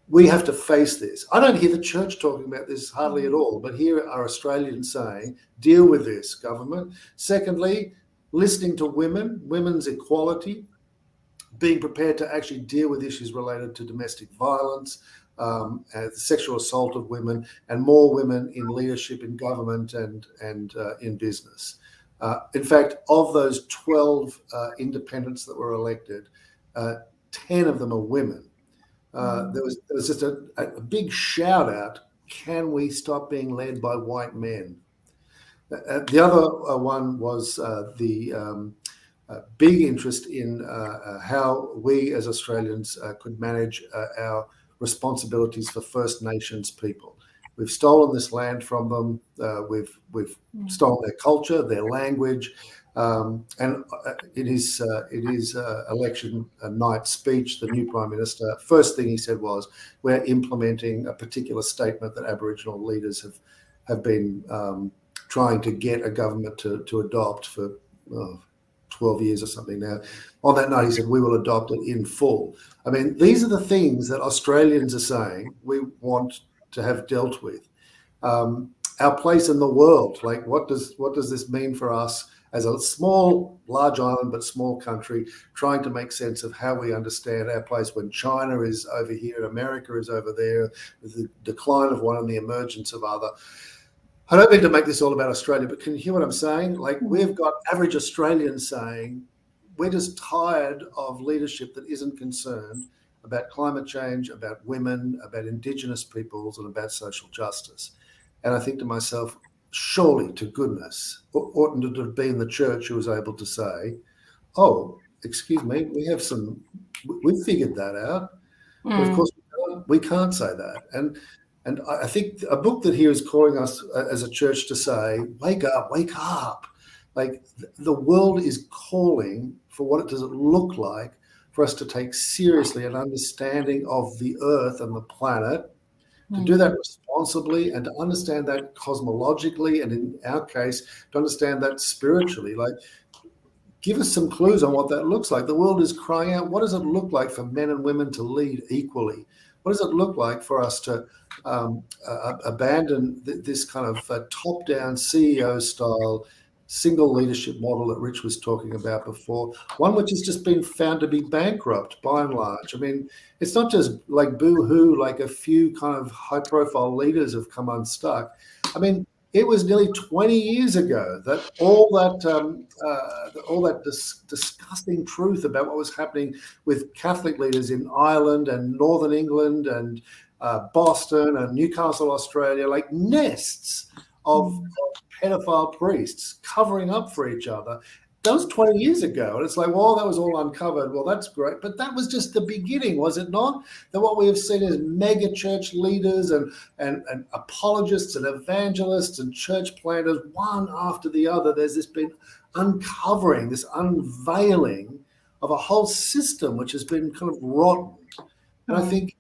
Speaker 4: we have to face this. I don't hear the church talking about this hardly at all, but here are Australians saying, deal with this, government. Secondly, listening to women's equality, being prepared to actually deal with issues related to domestic violence, sexual assault of women, and more women in leadership in government and in business. In fact, of those 12 independents that were elected, 10 of them are women. There was just a big shout out, can we stop being led by white men? The other one was the big interest in how we as Australians could manage our responsibilities for First Nations people. We've stolen this land from them. We've stolen their culture, their language. And in his election night speech, the new Prime Minister, first thing he said was, we're implementing a particular statement that Aboriginal leaders have been trying to get a government to adopt for 12 years or something now. On that night, he said, we will adopt it in full. I mean, these are the things that Australians are saying we want to have dealt with. Our place in the world, like what does this mean for us as a large island, but small country, trying to make sense of how we understand our place when China is over here and America is over there, the decline of one and the emergence of other. I don't mean to make this all about Australia, but can you hear what I'm saying? Like, we've got average Australians saying, we're just tired of leadership that isn't concerned about climate change, about women, about Indigenous peoples, and about social justice. And I think to myself, surely to goodness, oughtn't it have been the church who was able to say, oh, excuse me, we've figured that out. But of course, we can't say that. And I think a book that here is calling us as a church to say, wake up. Like, the world is calling for what does it look like for us to take seriously an understanding of the earth and the planet, to do that responsibly and to understand that cosmologically, and in our case, to understand that spiritually. Like, give us some clues on what that looks like. The world is crying out, what does it look like for men and women to lead equally? What does it look like for us to abandon this kind of top-down CEO-style single leadership model that Rich was talking about before, one which has just been found to be bankrupt by and large. I mean, it's not just like boo-hoo, like a few kind of high-profile leaders have come unstuck. I mean, it was nearly 20 years ago that all that disgusting truth about what was happening with Catholic leaders in Ireland and Northern England and Boston and Newcastle, Australia, like nests of pedophile priests covering up for each other. That was 20 years ago. And it's like, well, that was all uncovered. Well, that's great. But that was just the beginning, was it not? That what we have seen is mega church leaders and apologists and evangelists and church planters, one after the other. There's this been uncovering, this unveiling of a whole system which has been kind of rotten. And I think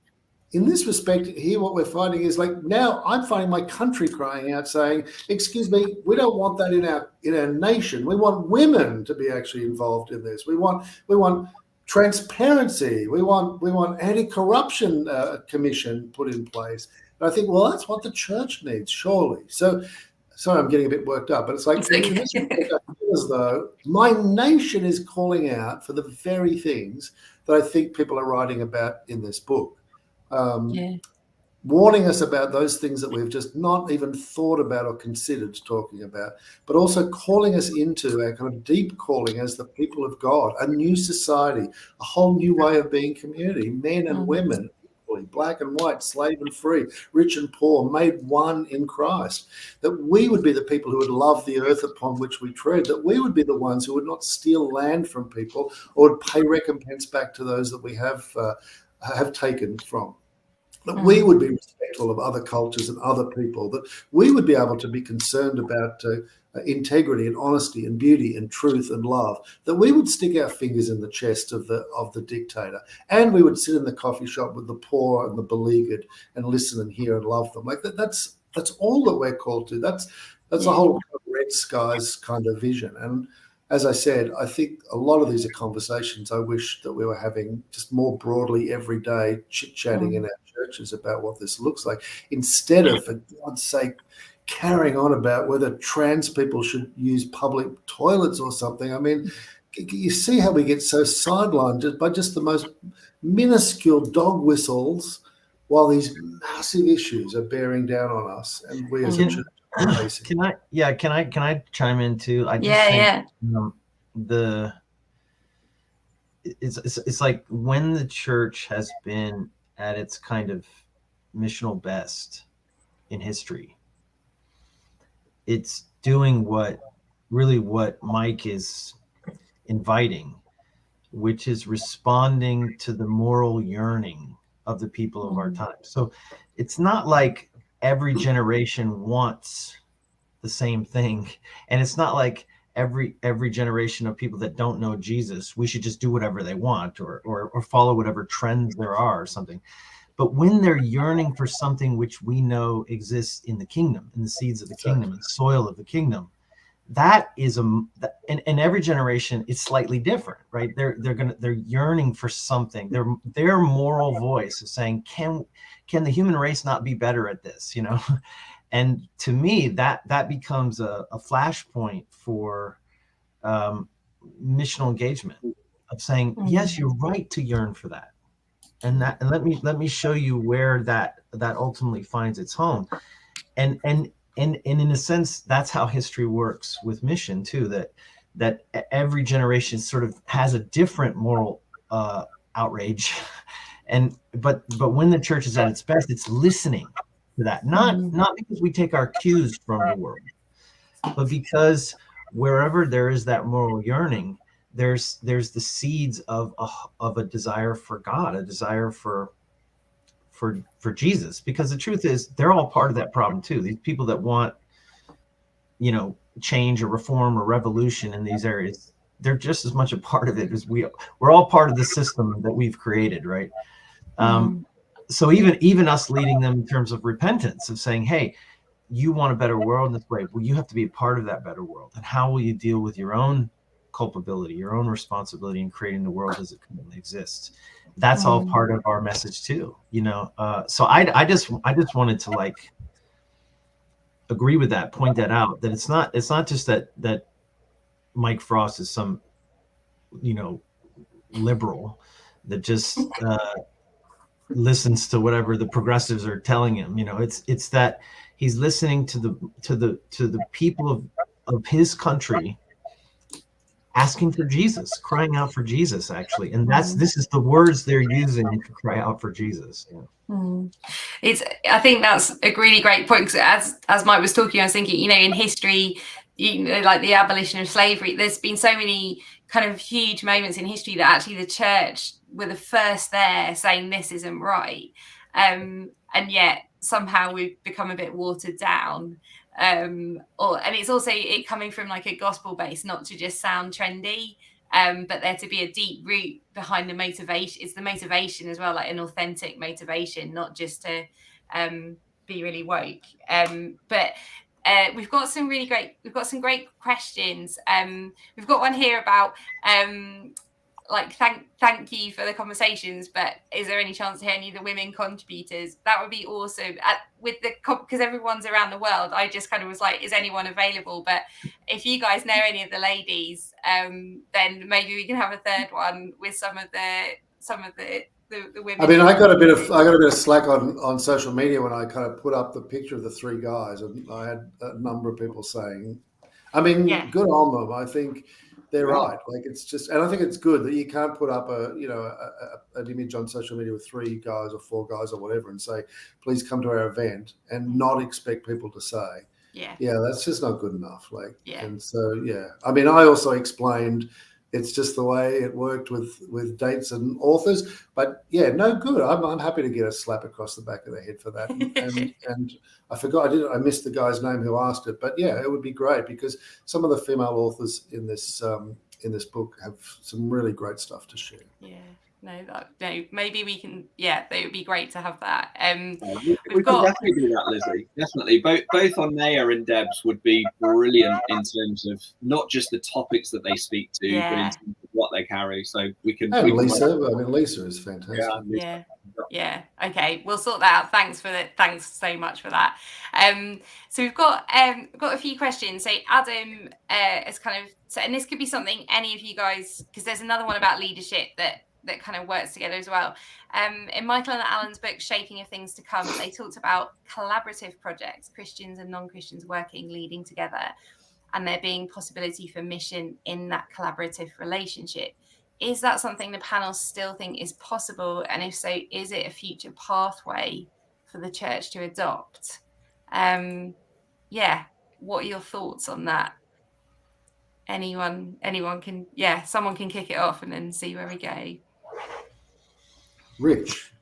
Speaker 4: in this respect, here what we're finding is like now I'm finding my country crying out saying, excuse me, we don't want that in our nation. We want women to be actually involved in this. We want transparency. We want anti-corruption commission put in place. And I think, well, that's what the church needs, surely. So sorry, I'm getting a bit worked up, but it's like in this respect, I feel as though my nation is calling out for the very things that I think people are writing about in this book. Warning us about those things that we've just not even thought about or considered talking about, but also calling us into a kind of deep calling as the people of God, a new society, a whole new way of being community, men and women, equally, black and white, slave and free, rich and poor, made one in Christ, that we would be the people who would love the earth upon which we tread, that we would be the ones who would not steal land from people or would pay recompense back to those that we have taken from. That we would be respectful of other cultures and other people, that we would be able to be concerned about integrity and honesty and beauty and truth and love, that we would stick our fingers in the chest of the dictator, and we would sit in the coffee shop with the poor and the beleaguered and listen and hear and love them. Like that's all that we're called to. That's a whole red skies kind of vision. And as I said, I think a lot of these are conversations I wish that we were having just more broadly every day, chit-chatting in our churches about what this looks like, instead of, for God's sake, carrying on about whether trans people should use public toilets or something. I mean, you see how we get so sidelined by just the most minuscule dog whistles while these massive issues are bearing down on us, and we as a church. Can
Speaker 3: I chime in too? I just it's like when the church has been at its kind of missional best in history, it's doing what Mike is inviting, which is responding to the moral yearning of the people of our time. So it's not like every generation wants the same thing, and it's not like every generation of people that don't know Jesus, we should just do whatever they want or follow whatever trends there are or something. But when they're yearning for something which we know exists in the kingdom, in the seeds of the kingdom, in the soil of the kingdom, that is and every generation is slightly different, right? They're yearning for something. Their moral voice is saying, can the human race not be better at this, you know? And to me, that becomes a flashpoint for missional engagement, of saying, yes, you're right to yearn for that. And let me show you where that ultimately finds its home. And in a sense, that's how history works with mission too, that every generation sort of has a different moral outrage. But when the church is at its best, it's listening to that, not because we take our cues from the world, but because wherever there is that moral yearning, there's the seeds of a desire for God, a desire for Jesus. Because the truth is, they're all part of that problem too. These people that want, change or reform or revolution in these areas, they're just as much a part of it as we're all part of the system that we've created, right? So even us leading them in terms of repentance, of saying, hey, you want a better world, and that's great. Well, you have to be a part of that better world. And how will you deal with your own culpability, your own responsibility in creating the world as it currently exists? That's all part of our message too, So I just wanted to agree with that, point that out, that it's not just that Mike Frost is some, liberal that just listens to whatever the progressives are telling him. It's that he's listening to the people of his country asking for Jesus, crying out for Jesus, actually. And this is the words they're using to cry out for Jesus.
Speaker 1: I think that's a really great point, because as Mike was talking, I was thinking, in history, like the abolition of slavery, there's been so many kind of huge moments in history that actually the church were the first there saying this isn't right. And yet somehow we've become a bit watered down. And it's also it coming from like a gospel base, not to just sound trendy, but there to be a deep root behind the motivation. It's the motivation as well, like an authentic motivation, not just to be really woke. But we've got some great questions. We've got one here about like thank you for the conversations, but is there any chance to hear any of the women contributors? That would be awesome. Because everyone's around the world, I just kind of was like, is anyone available? But if you guys know any of the ladies, then maybe we can have a third one with some of the women.
Speaker 4: I mean, I got a bit of slack on social media when I kind of put up the picture of the three guys, and I had a number of people saying, I mean, good on them. I think they're right. Like, it's just, and I think it's good that you can't put up an image on social media with three guys or four guys or whatever and say, please come to our event, and not expect people to say, that's just not good enough. Like, and so, I mean, I also explained it's just the way it worked with dates and authors, but no good. I'm happy to get a slap across the back of the head for that. And I forgot, I missed the guy's name who asked it, but it would be great, because some of the female authors in this book have some really great stuff to share.
Speaker 1: Maybe we can. It would be great to have that.
Speaker 2: We can definitely do that, Lizzie. Definitely, both Naya and Debs would be brilliant in terms of not just the topics that they speak to, but in terms of what they carry. So we can.
Speaker 4: Lisa is fantastic.
Speaker 1: Okay, we'll sort that out. Thanks so much for that. So we've got a few questions. So Adam is kind of, and this could be something any of you guys, because there's another one about leadership that kind of works together as well. In Michael and Alan's book, Shaping of Things to Come, they talked about collaborative projects, Christians and non-Christians leading together, and there being possibility for mission in that collaborative relationship. Is that something the panel still think is possible? And if so, is it a future pathway for the church to adopt? What are your thoughts on that? Anyone can, someone can kick it off and then see where we go.
Speaker 4: Rich.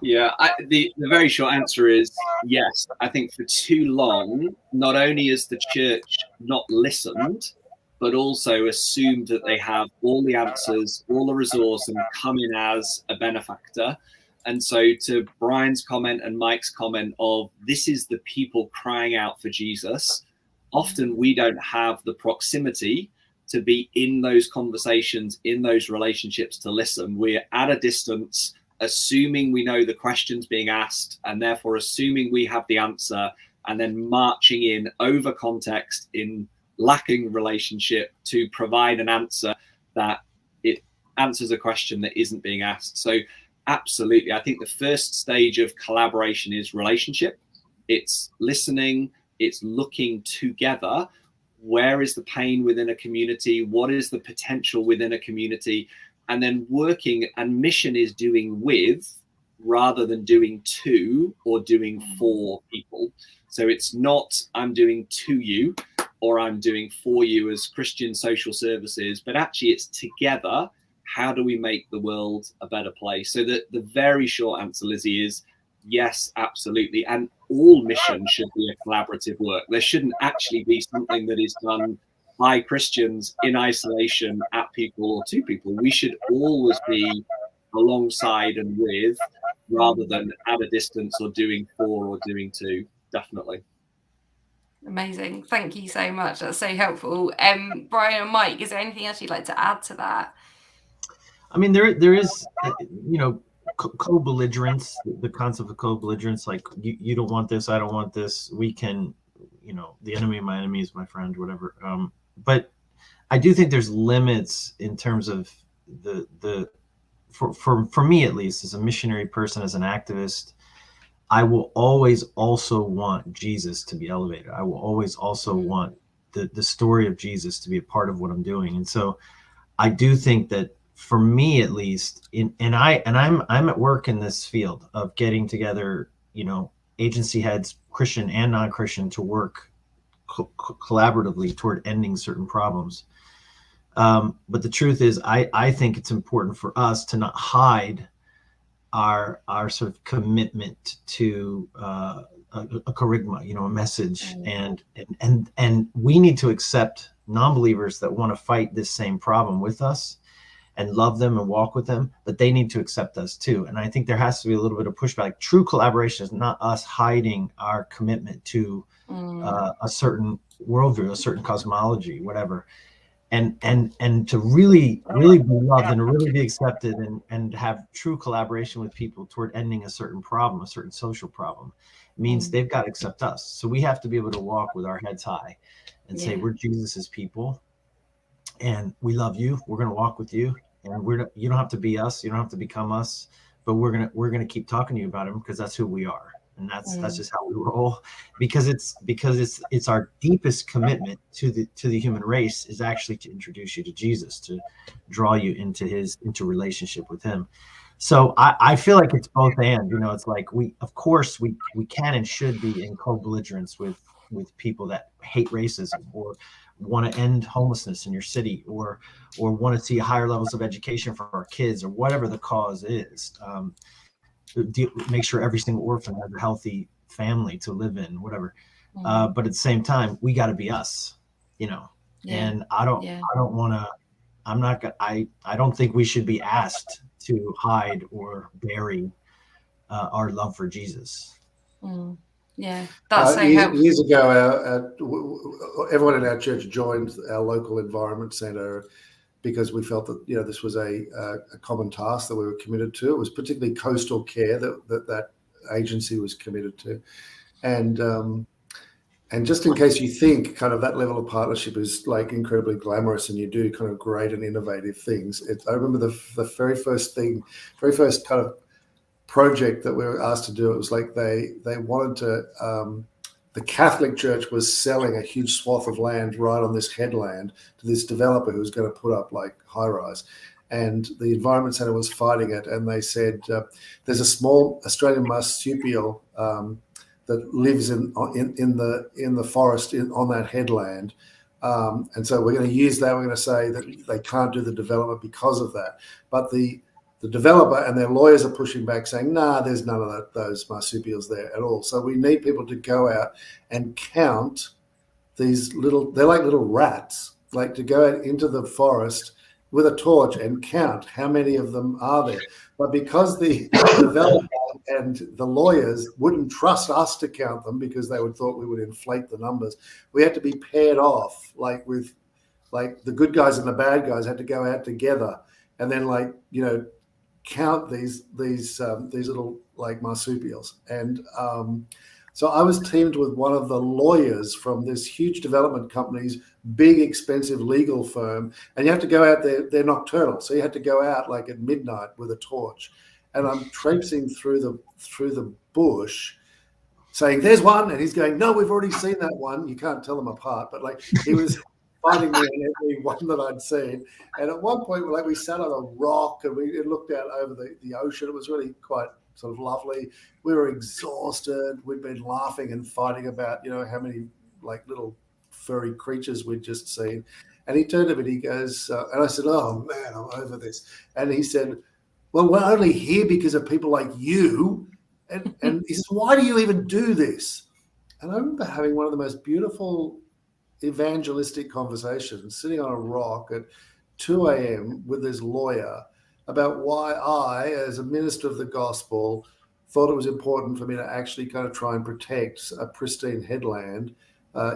Speaker 2: The very short answer is yes. I think for too long, not only has the church not listened, but also assumed that they have all the answers, all the resource, and come in as a benefactor. And so to Brian's comment and Mike's comment of this is the people crying out for Jesus, often we don't have the proximity to be in those conversations, in those relationships to listen. We're at a distance, assuming we know the questions being asked, and therefore assuming we have the answer, and then marching in over context in lacking relationship to provide an answer that it answers a question that isn't being asked. So absolutely, I think the first stage of collaboration is relationship. It's listening, it's looking together. Where is the pain within a community? What is the potential within a community? And then working, and mission is doing with rather than doing to or doing for people. So it's not I'm doing to you or I'm doing for you as Christian social services, but actually it's together. How do we make the world a better place? So the very short answer, Lizzie, is yes, absolutely. And all mission should be a collaborative work. There shouldn't actually be something that is done by Christians in isolation at people or to people. We should always be alongside and with, rather than at a distance or doing for or doing to. Definitely.
Speaker 1: Amazing. Thank you so much. That's so helpful. Brian and Mike, is there anything else you'd like to add to that?
Speaker 3: I mean, there is, co-belligerence, the concept of co-belligerence, like you don't want this, I don't want this, we can, the enemy of my enemy is my friend, whatever. But I do think there's limits in terms of for me, at least, as a missionary person, as an activist, I will always also want Jesus to be elevated. I will always also want the story of Jesus to be a part of what I'm doing. And so I do think that for me, at least, I'm at work in this field of getting together, agency heads, Christian and non-Christian, to work collaboratively toward ending certain problems. But the truth is, I think it's important for us to not hide our sort of commitment to a charisma, a message, and we need to accept non-believers that want to fight this same problem with us and love them and walk with them, but they need to accept us too. And I think there has to be a little bit of pushback. True collaboration is not us hiding our commitment to a certain worldview, a certain cosmology, whatever. And to really be loved and to really be accepted and have true collaboration with people toward ending a certain problem, a certain social problem, means they've got to accept us. So we have to be able to walk with our heads high and say, we're Jesus's people and we love you. We're going to walk with you, and you don't have to be us. You don't have to become us, but we're going to keep talking to you about him because that's who we are. And that's just how we roll, because it's our deepest commitment to the human race is actually to introduce you to Jesus, to draw you into relationship with him. So I feel like it's both and, it's like we can and should be in co-belligerence with people that hate racism or want to end homelessness in your city or want to see higher levels of education for our kids or whatever the cause is. Make sure every single orphan has a healthy family to live in, whatever. But at the same time, we got to be us, and I don't think we should be asked to hide or bury our love for Jesus.
Speaker 1: That's so helpful.
Speaker 4: Years ago, everyone in our church joined our local environment center because we felt that this was a common task that we were committed to. It was particularly coastal care that agency was committed to, and just in case you think kind of that level of partnership is like incredibly glamorous and you do kind of great and innovative things. I remember the very first kind of project that we were asked to do. It was like they wanted to. The Catholic Church was selling a huge swath of land right on this headland to this developer who was going to put up like high rise. And the Environment Centre was fighting it. And they said, there's a small Australian marsupial that lives in the forest on that headland. And so we're going to use that. We're going to say that they can't do the development because of that. But the developer and their lawyers are pushing back saying, nah, there's none of those marsupials there at all. So we need people to go out and count they're like little rats, like to go out into the forest with a torch and count how many of them are there. But because the developer and the lawyers wouldn't trust us to count them because they would thought we would inflate the numbers, we had to be paired off, like the good guys and the bad guys had to go out together and then count these little like marsupials. And so I was teamed with one of the lawyers from this huge development company's big expensive legal firm, and you have to go out there. They're nocturnal, so you had to go out like at midnight with a torch, and I'm traipsing through the bush saying there's one, and he's going, no, we've already seen that one. You can't tell them apart, but like he was finding me in every one that I'd seen. And at one point, we sat on a rock and we looked out over the ocean. It was really quite sort of lovely. We were exhausted. We'd been laughing and fighting about, how many like little furry creatures we'd just seen. And he turned to me and he goes, and I said, oh man, I'm over this. And he said, well, we're only here because of people like you. And he says, why do you even do this? And I remember having one of the most beautiful evangelistic conversations sitting on a rock at 2 a.m. with this lawyer about why I, as a minister of the gospel, thought it was important for me to actually kind of try and protect a pristine headland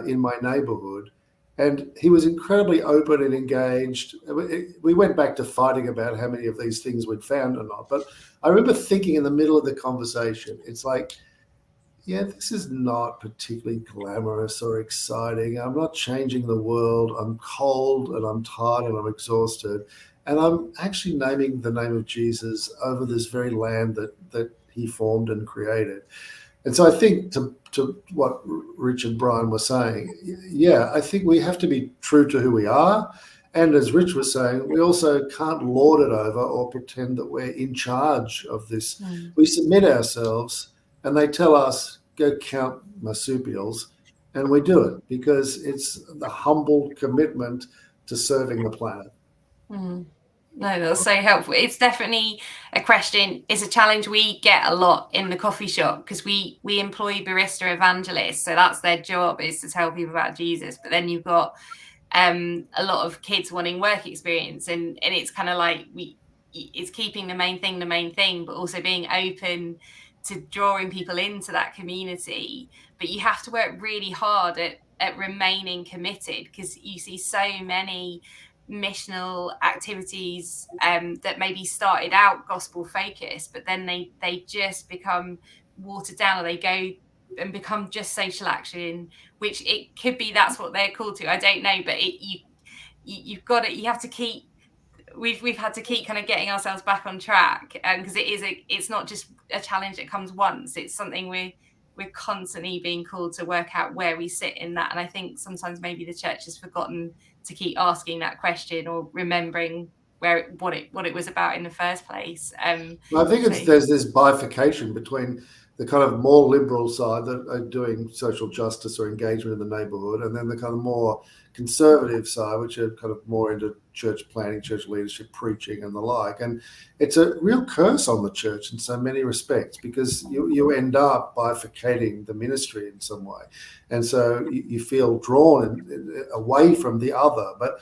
Speaker 4: in my neighborhood. And he was incredibly open and engaged. We went back to fighting about how many of these things we'd found or not. But I remember thinking in the middle of the conversation, it's like, yeah, this is not particularly glamorous or exciting. I'm not changing the world. I'm cold and I'm tired and I'm exhausted. And I'm actually naming the name of Jesus over this very land that he formed and created. And so I think to what Rich and Brian were saying, yeah, I think we have to be true to who we are. And as Rich was saying, we also can't lord it over or pretend that we're in charge of this. We submit ourselves and they tell us, go count marsupials. And we do it because it's the humble commitment to serving the planet.
Speaker 1: No, that's so helpful. It's definitely a question. It's a challenge we get a lot in the coffee shop because we employ barista evangelists. So that's their job, is to tell people about Jesus. But then you've got a lot of kids wanting work experience, and it's kind of like it's keeping the main thing, but also being open to drawing people into that community. But you have to work really hard at remaining committed, because you see so many missional activities that maybe started out gospel focused, but then they just become watered down, or they go and become just social action, which it could be that's what they're called to. I don't know, but you've got it. You have to keep. We've had to keep kind of getting ourselves back on track, because it's not just a challenge that comes once. It's something we're constantly being called to work out where we sit in that. And I think sometimes maybe the church has forgotten to keep asking that question, or remembering what it was about in the first place. I
Speaker 4: think there's this bifurcation between the kind of more liberal side that are doing social justice or engagement in the neighborhood, and then the kind of more conservative side, which are kind of more into church planning, church leadership, preaching, and the like. And it's a real curse on the church in so many respects, because you end up bifurcating the ministry in some way, and so you feel drawn away from the other. But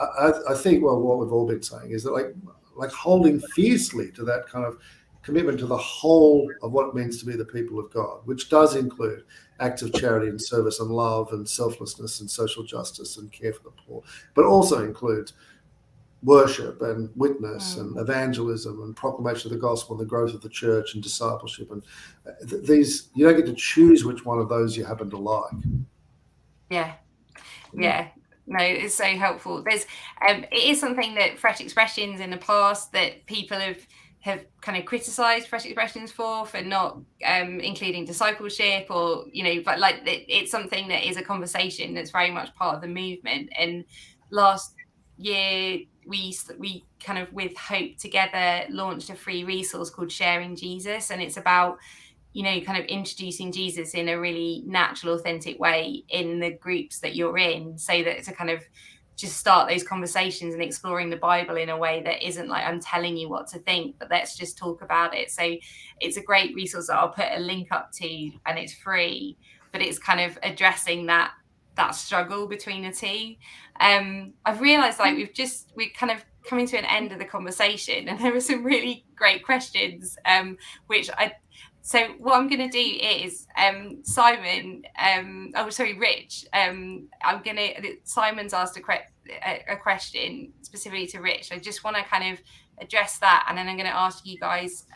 Speaker 4: I think, well, what we've all been saying is that like holding fiercely to that kind of commitment to the whole of what it means to be the people of God, which does include acts of charity and service and love and selflessness and social justice and care for the poor, but also includes worship and witness and evangelism and proclamation of the gospel and the growth of the church and discipleship. And these, you don't get to choose which one of those you happen to like.
Speaker 1: Yeah. No, it's so helpful. There's it is something that Fresh Expressions in the past that people have kind of criticised Fresh Expressions for not including discipleship, or but like it's something that is a conversation that's very much part of the movement. And last year we kind of, with Hope Together, launched a free resource called Sharing Jesus, and it's about kind of introducing Jesus in a really natural, authentic way in the groups that you're in, so that it's a kind of just start those conversations and exploring the Bible in a way that isn't like, I'm telling you what to think, but let's just talk about it. So it's a great resource that I'll put a link up to, and it's free, but it's kind of addressing that struggle between the two. I've realized like we're kind of coming to an end of the conversation, and there were some really great questions, so what I'm going to do is, Rich, Simon's asked a question specifically to Rich. I just want to kind of address that, and then I'm going to ask you guys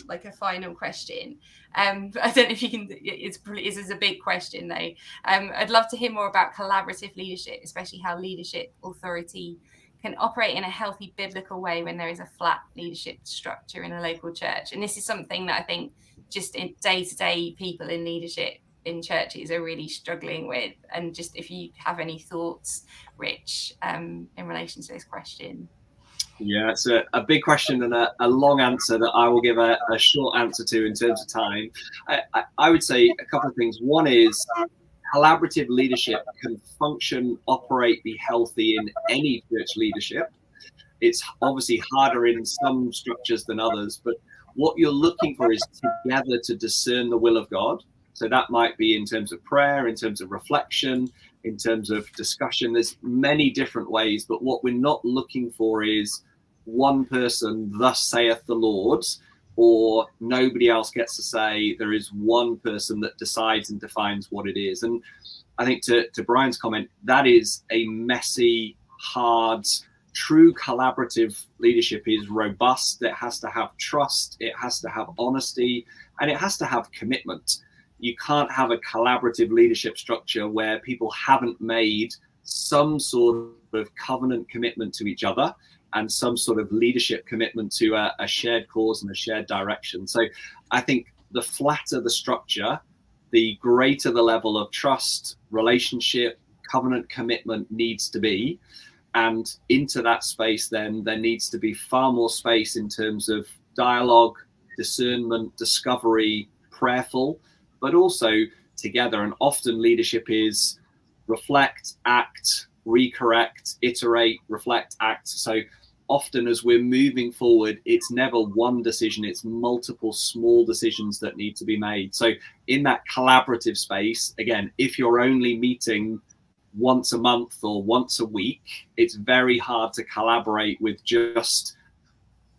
Speaker 1: like a final question. I don't know if you can, this is a big question though. I'd love to hear more about collaborative leadership, especially how leadership authority can operate in a healthy biblical way when there is a flat leadership structure in a local church. And this is something that I think just in day-to-day people in leadership in churches are really struggling with. And just if you have any thoughts, Rich, in relation to this question.
Speaker 2: Yeah, it's a big question and a long answer that I will give a short answer to in terms of time. I would say a couple of things. One is collaborative leadership can function, operate, be healthy in any church leadership. It's obviously harder in some structures than others, but what you're looking for is together to discern the will of God. So that might be in terms of prayer, in terms of reflection, in terms of discussion. There's many different ways, but what we're not looking for is one person, thus saith the Lord, or nobody else gets to say. There is one person that decides and defines what it is. And I think to Brian's comment, that is a messy, hard, true collaborative leadership is robust. It has to have trust, it has to have honesty, and it has to have commitment. you can't have a collaborative leadership structure where people haven't made some sort of covenant commitment to each other and some sort of leadership commitment to a shared cause and a shared direction. So I think the flatter the structure, the greater the level of trust, relationship, covenant commitment needs to be. And into that space, then there needs to be far more space in terms of dialogue, discernment, discovery, prayerful, but also together. And often leadership is reflect, act, recorrect, iterate, reflect, act. So often as we're moving forward, it's never one decision, it's multiple small decisions that need to be made. So in that collaborative space, again, if you're only meeting once a month or once a week, it's very hard to collaborate with just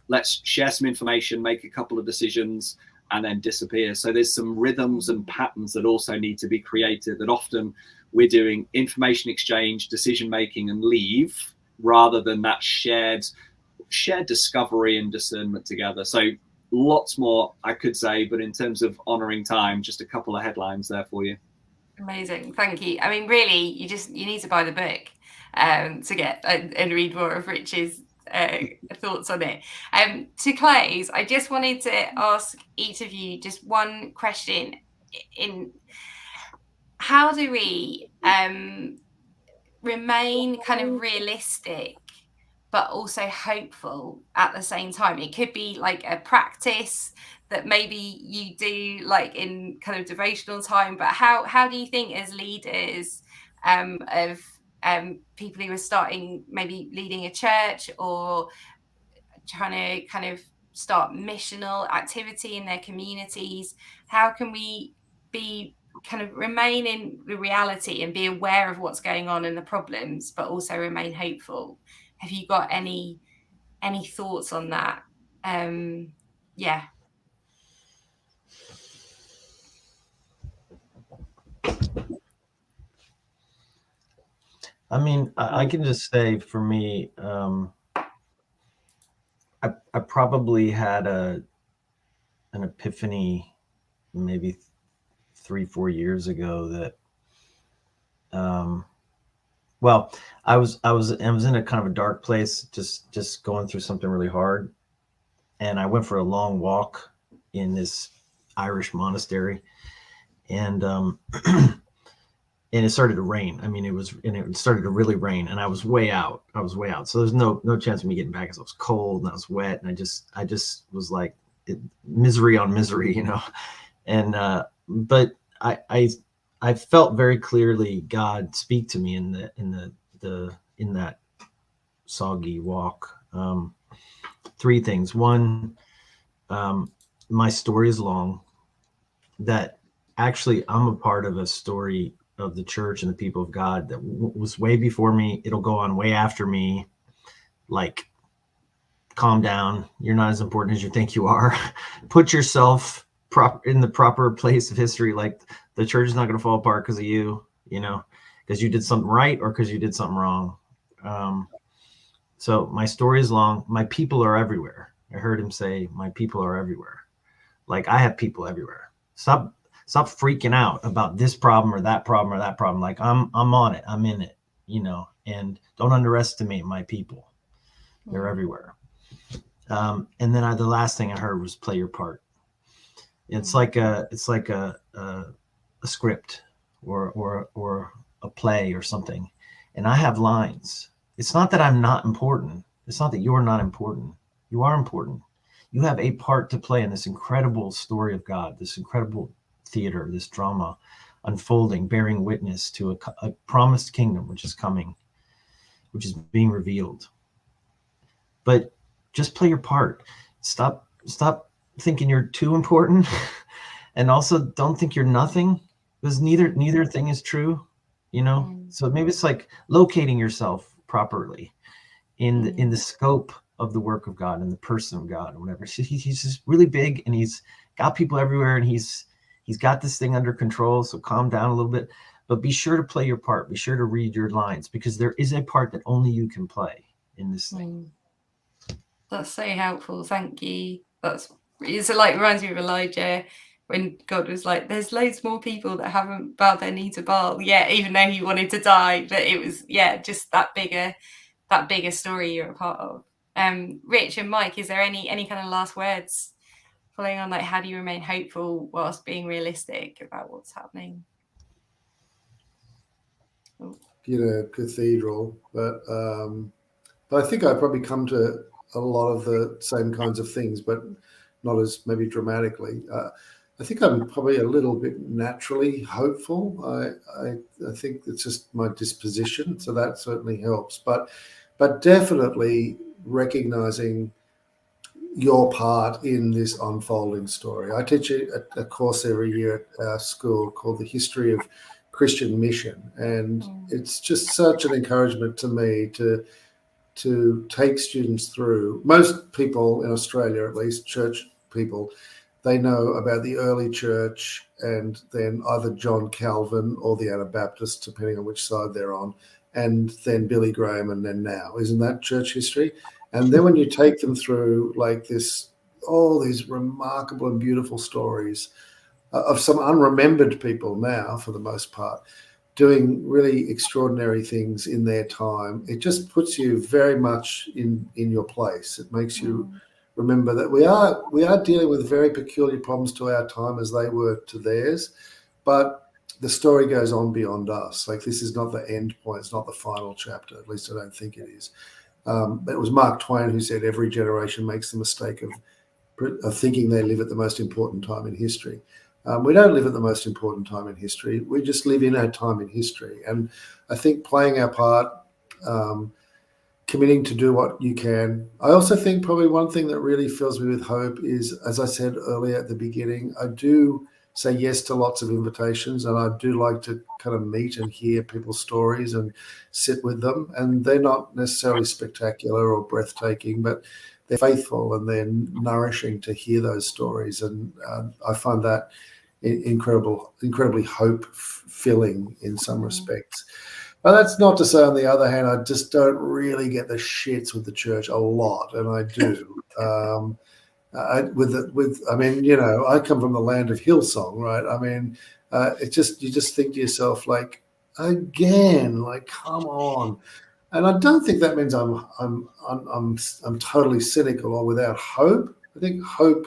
Speaker 2: let's share some information, make a couple of decisions, and then disappear. So there's some rhythms and patterns that also need to be created, that often we're doing information exchange, decision making, and leave, rather than that shared discovery and discernment together. So lots more I could say, but in terms of honoring time, just a couple of headlines there for you.
Speaker 1: Amazing, thank you. I mean, really, you need to buy the book to get and read more of Rich's thoughts on it. To close, I just wanted to ask each of you just one question: in how do we remain kind of realistic but also hopeful at the same time? It could be like a practice that maybe you do like in kind of devotional time, but how do you think as leaders of people who are starting, maybe leading a church or trying to kind of start missional activity in their communities, how can we be kind of remain in the reality and be aware of what's going on and the problems, but also remain hopeful? Have you got any thoughts on that? Yeah.
Speaker 3: I mean, I can just say for me, I probably had an epiphany maybe 3-4 years ago that, well, I was in a kind of a dark place, just going through something really hard. And I went for a long walk in this Irish monastery, and and it started to rain. I mean, it started to really rain, and I was way out. So there's no chance of me getting back, because I was cold and I was wet, and I just was like misery on misery, you know. And but I felt very clearly God speak to me in that soggy walk. 3 things. One, my story is long. That actually I'm a part of a story of the church and the people of God that was way before me. It'll go on way after me. Like, calm down. You're not as important as you think you are. Put yourself in the proper place of history. Like, the church is not going to fall apart because of you, you know, because you did something right or because you did something wrong. So my story is long. My people are everywhere. I heard him say, my people are everywhere. Like, I have people everywhere. Stop freaking out about this problem or that problem or that problem. Like, I'm on it. I'm in it, you know, and don't underestimate my people. They're everywhere. And then the last thing I heard was play your part. It's like a script or a play or something. And I have lines. It's not that I'm not important. It's not that you're not important. You are important. You have a part to play in this incredible story of God, this incredible theater, this drama unfolding, bearing witness to a promised kingdom, which is coming, which is being revealed. But just play your part. Stop thinking you're too important. And also don't think you're nothing, because neither thing is true, you know? So maybe it's like locating yourself properly in the scope of the work of God and the person of God or whatever. So he's just really big, and he's got people everywhere, and he's got this thing under control. So calm down a little bit, but be sure to play your part. Be sure to read your lines, because there is a part that only you can play in this thing.
Speaker 1: That's so helpful. Thank you. It's like reminds me of Elijah when God was like, there's loads more people that haven't bowed their knee to Baal yet, even though he wanted to die. But it was, just that bigger story you're a part of. Rich and Mike, is there any kind of last words following on, like, how do you remain hopeful whilst being realistic about what's happening?
Speaker 4: Cathedral, but I think I probably come to a lot of the same kinds of things, but not as maybe dramatically. I think I'm probably a little bit naturally hopeful. I think it's just my disposition, so that certainly helps. But definitely recognizing your part in this unfolding story. I teach a course every year at our school called The History of Christian Mission, and it's just such an encouragement to me to take students through. Most people in Australia, at least church people, they know about the early church and then either John Calvin or the Anabaptists, depending on which side they're on, and then Billy Graham, and then now. Isn't that church history? And then when you take them through like this, all these remarkable and beautiful stories of some unremembered people now, for the most part, doing really extraordinary things in their time, it just puts you very much in your place. It makes you remember that we are dealing with very peculiar problems to our time as they were to theirs, but the story goes on beyond us. Like, this is not the end point. It's not the final chapter. At least I don't think it is. It was Mark Twain who said every generation makes the mistake of thinking they live at the most important time in history. We don't live at the most important time in history. We just live in our time in history. And I think playing our part, committing to do what you can. I also think probably one thing that really fills me with hope is, as I said earlier at the beginning, I do say yes to lots of invitations, and I do like to kind of meet and hear people's stories and sit with them. And they're not necessarily spectacular or breathtaking, but they're faithful and they're nourishing to hear those stories. And I find that incredibly hope-filling in some respects. But that's not to say, on the other hand, I just don't really get the shits with the church a lot, and I do. I mean, I come from the land of Hillsong, right? I mean, you just think to yourself, like, again, like, come on. And I don't think that means I'm totally cynical or without hope. I think hope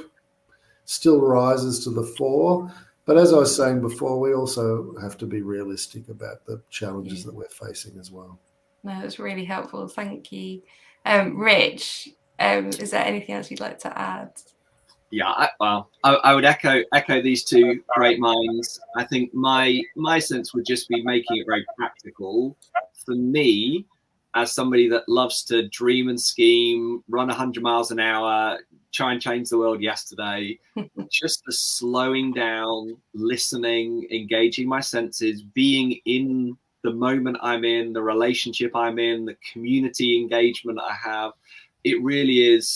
Speaker 4: still rises to the fore. But as I was saying before, we also have to be realistic about the challenges that we're facing as well.
Speaker 1: No, that's really helpful. Thank you. Rich, is there anything else you'd like to add?
Speaker 2: Yeah, I would echo these two great minds. I think my sense would just be making it very practical. For me, as somebody that loves to dream and scheme, run 100 miles an hour, try and change the world yesterday, just the slowing down, listening, engaging my senses, being in the moment I'm in, the relationship I'm in, the community engagement I have, it really is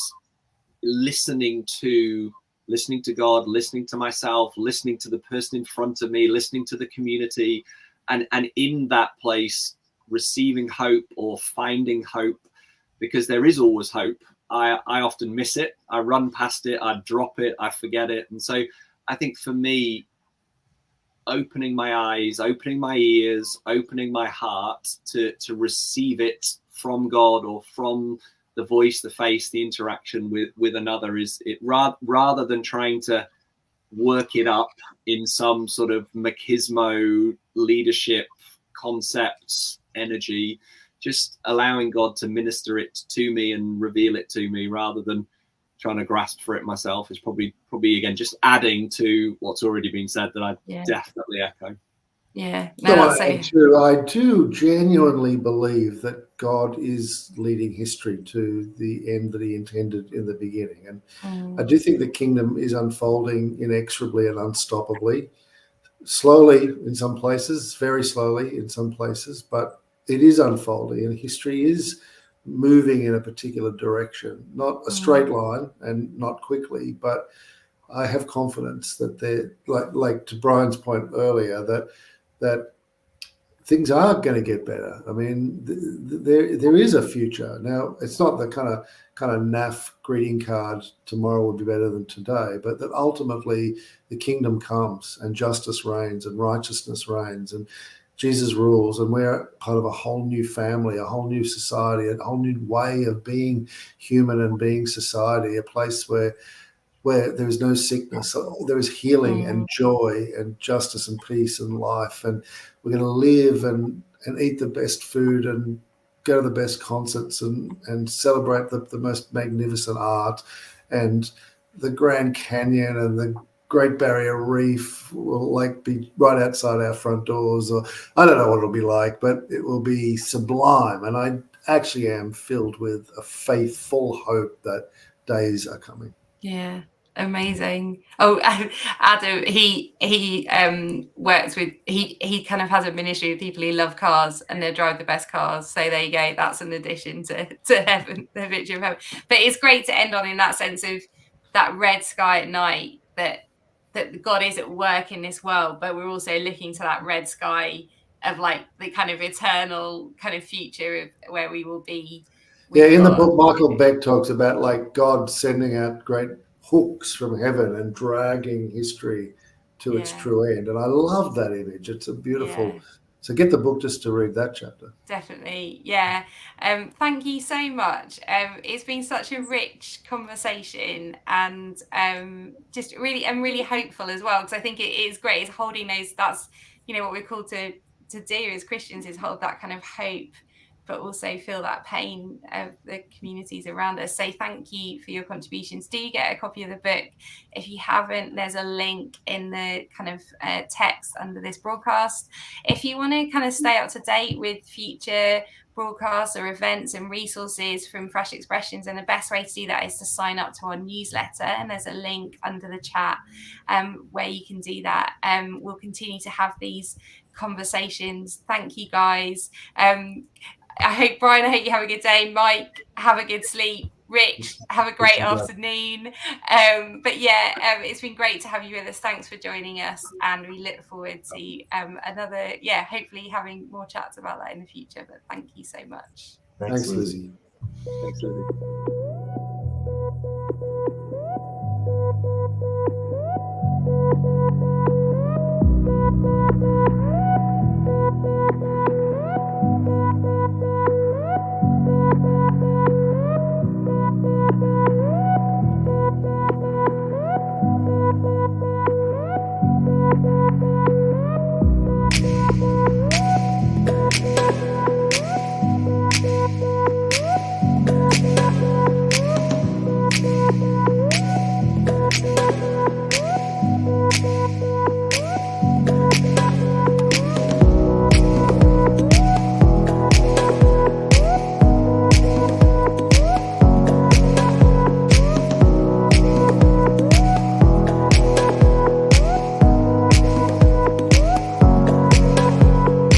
Speaker 2: listening to God, listening to myself, listening to the person in front of me, listening to the community, and in that place receiving hope or finding hope, because there is always hope. I often miss it. I run past it, I drop it, I forget it. And so I think for me, opening my eyes, opening my ears, opening my heart to receive it from God or from the voice, the face, the interaction with another, is it rather than trying to work it up in some sort of machismo leadership concepts energy, just allowing God to minister it to me and reveal it to me rather than trying to grasp for it myself, is probably again just adding to what's already been said that I definitely echo.
Speaker 1: Yeah, no,
Speaker 4: I do genuinely believe that God is leading history to the end that he intended in the beginning. And I do think the kingdom is unfolding inexorably and unstoppably, slowly in some places, very slowly in some places, but it is unfolding, and history is moving in a particular direction, not a straight line and not quickly, but I have confidence that they're like to Brian's point earlier, that things are going to get better. I mean, there is a future. Now, it's not the kind of naff greeting card, tomorrow will be better than today, but that ultimately the kingdom comes and justice reigns and righteousness reigns and Jesus rules, and we're part of a whole new family, a whole new society, a whole new way of being human and being society, a place where there is no sickness, there is healing and joy and justice and peace and life. And we're going to live and eat the best food and go to the best concerts and celebrate the most magnificent art. And the Grand Canyon and the Great Barrier Reef will like be right outside our front doors. Or I don't know what it'll be like, but it will be sublime. And I actually am filled with a faithful hope that days are coming.
Speaker 1: Yeah, amazing. Oh, Adam, he works with, he kind of has a ministry of people who love cars and they drive the best cars. So there you go. That's an addition to heaven, the picture of heaven. But it's great to end on in that sense of that red sky at night, that God is at work in this world, but we're also looking to that red sky of like the kind of eternal kind of future of where we will be.
Speaker 4: Yeah, in the book, Michael Beck talks about like God sending out great hooks from heaven and dragging history to its true end. And I love that image. It's a beautiful. So get the book just to read that chapter.
Speaker 1: Definitely. Yeah. Thank you so much. It's been such a rich conversation, and just really, I'm really hopeful as well, because I think it is great. It's holding those, that's, you know, what we're called to do as Christians, is hold that kind of hope, but also feel that pain of the communities around us. So thank you for your contributions. Do get a copy of the book. If you haven't, there's a link in the kind of text under this broadcast. If you want to kind of stay up to date with future broadcasts or events and resources from Fresh Expressions, and the best way to do that is to sign up to our newsletter, and there's a link under the chat where you can do that. We'll continue to have these conversations. Thank you, guys. I hope, Brian, I hope you have a good day. Mike, have a good sleep. Rich, have a great afternoon. But yeah, it's been great to have you with us. Thanks for joining us, and we look forward to another, hopefully having more chats about that in the future. But thank you so much.
Speaker 4: Thanks, Lizzie.
Speaker 2: Thanks, Lizzie.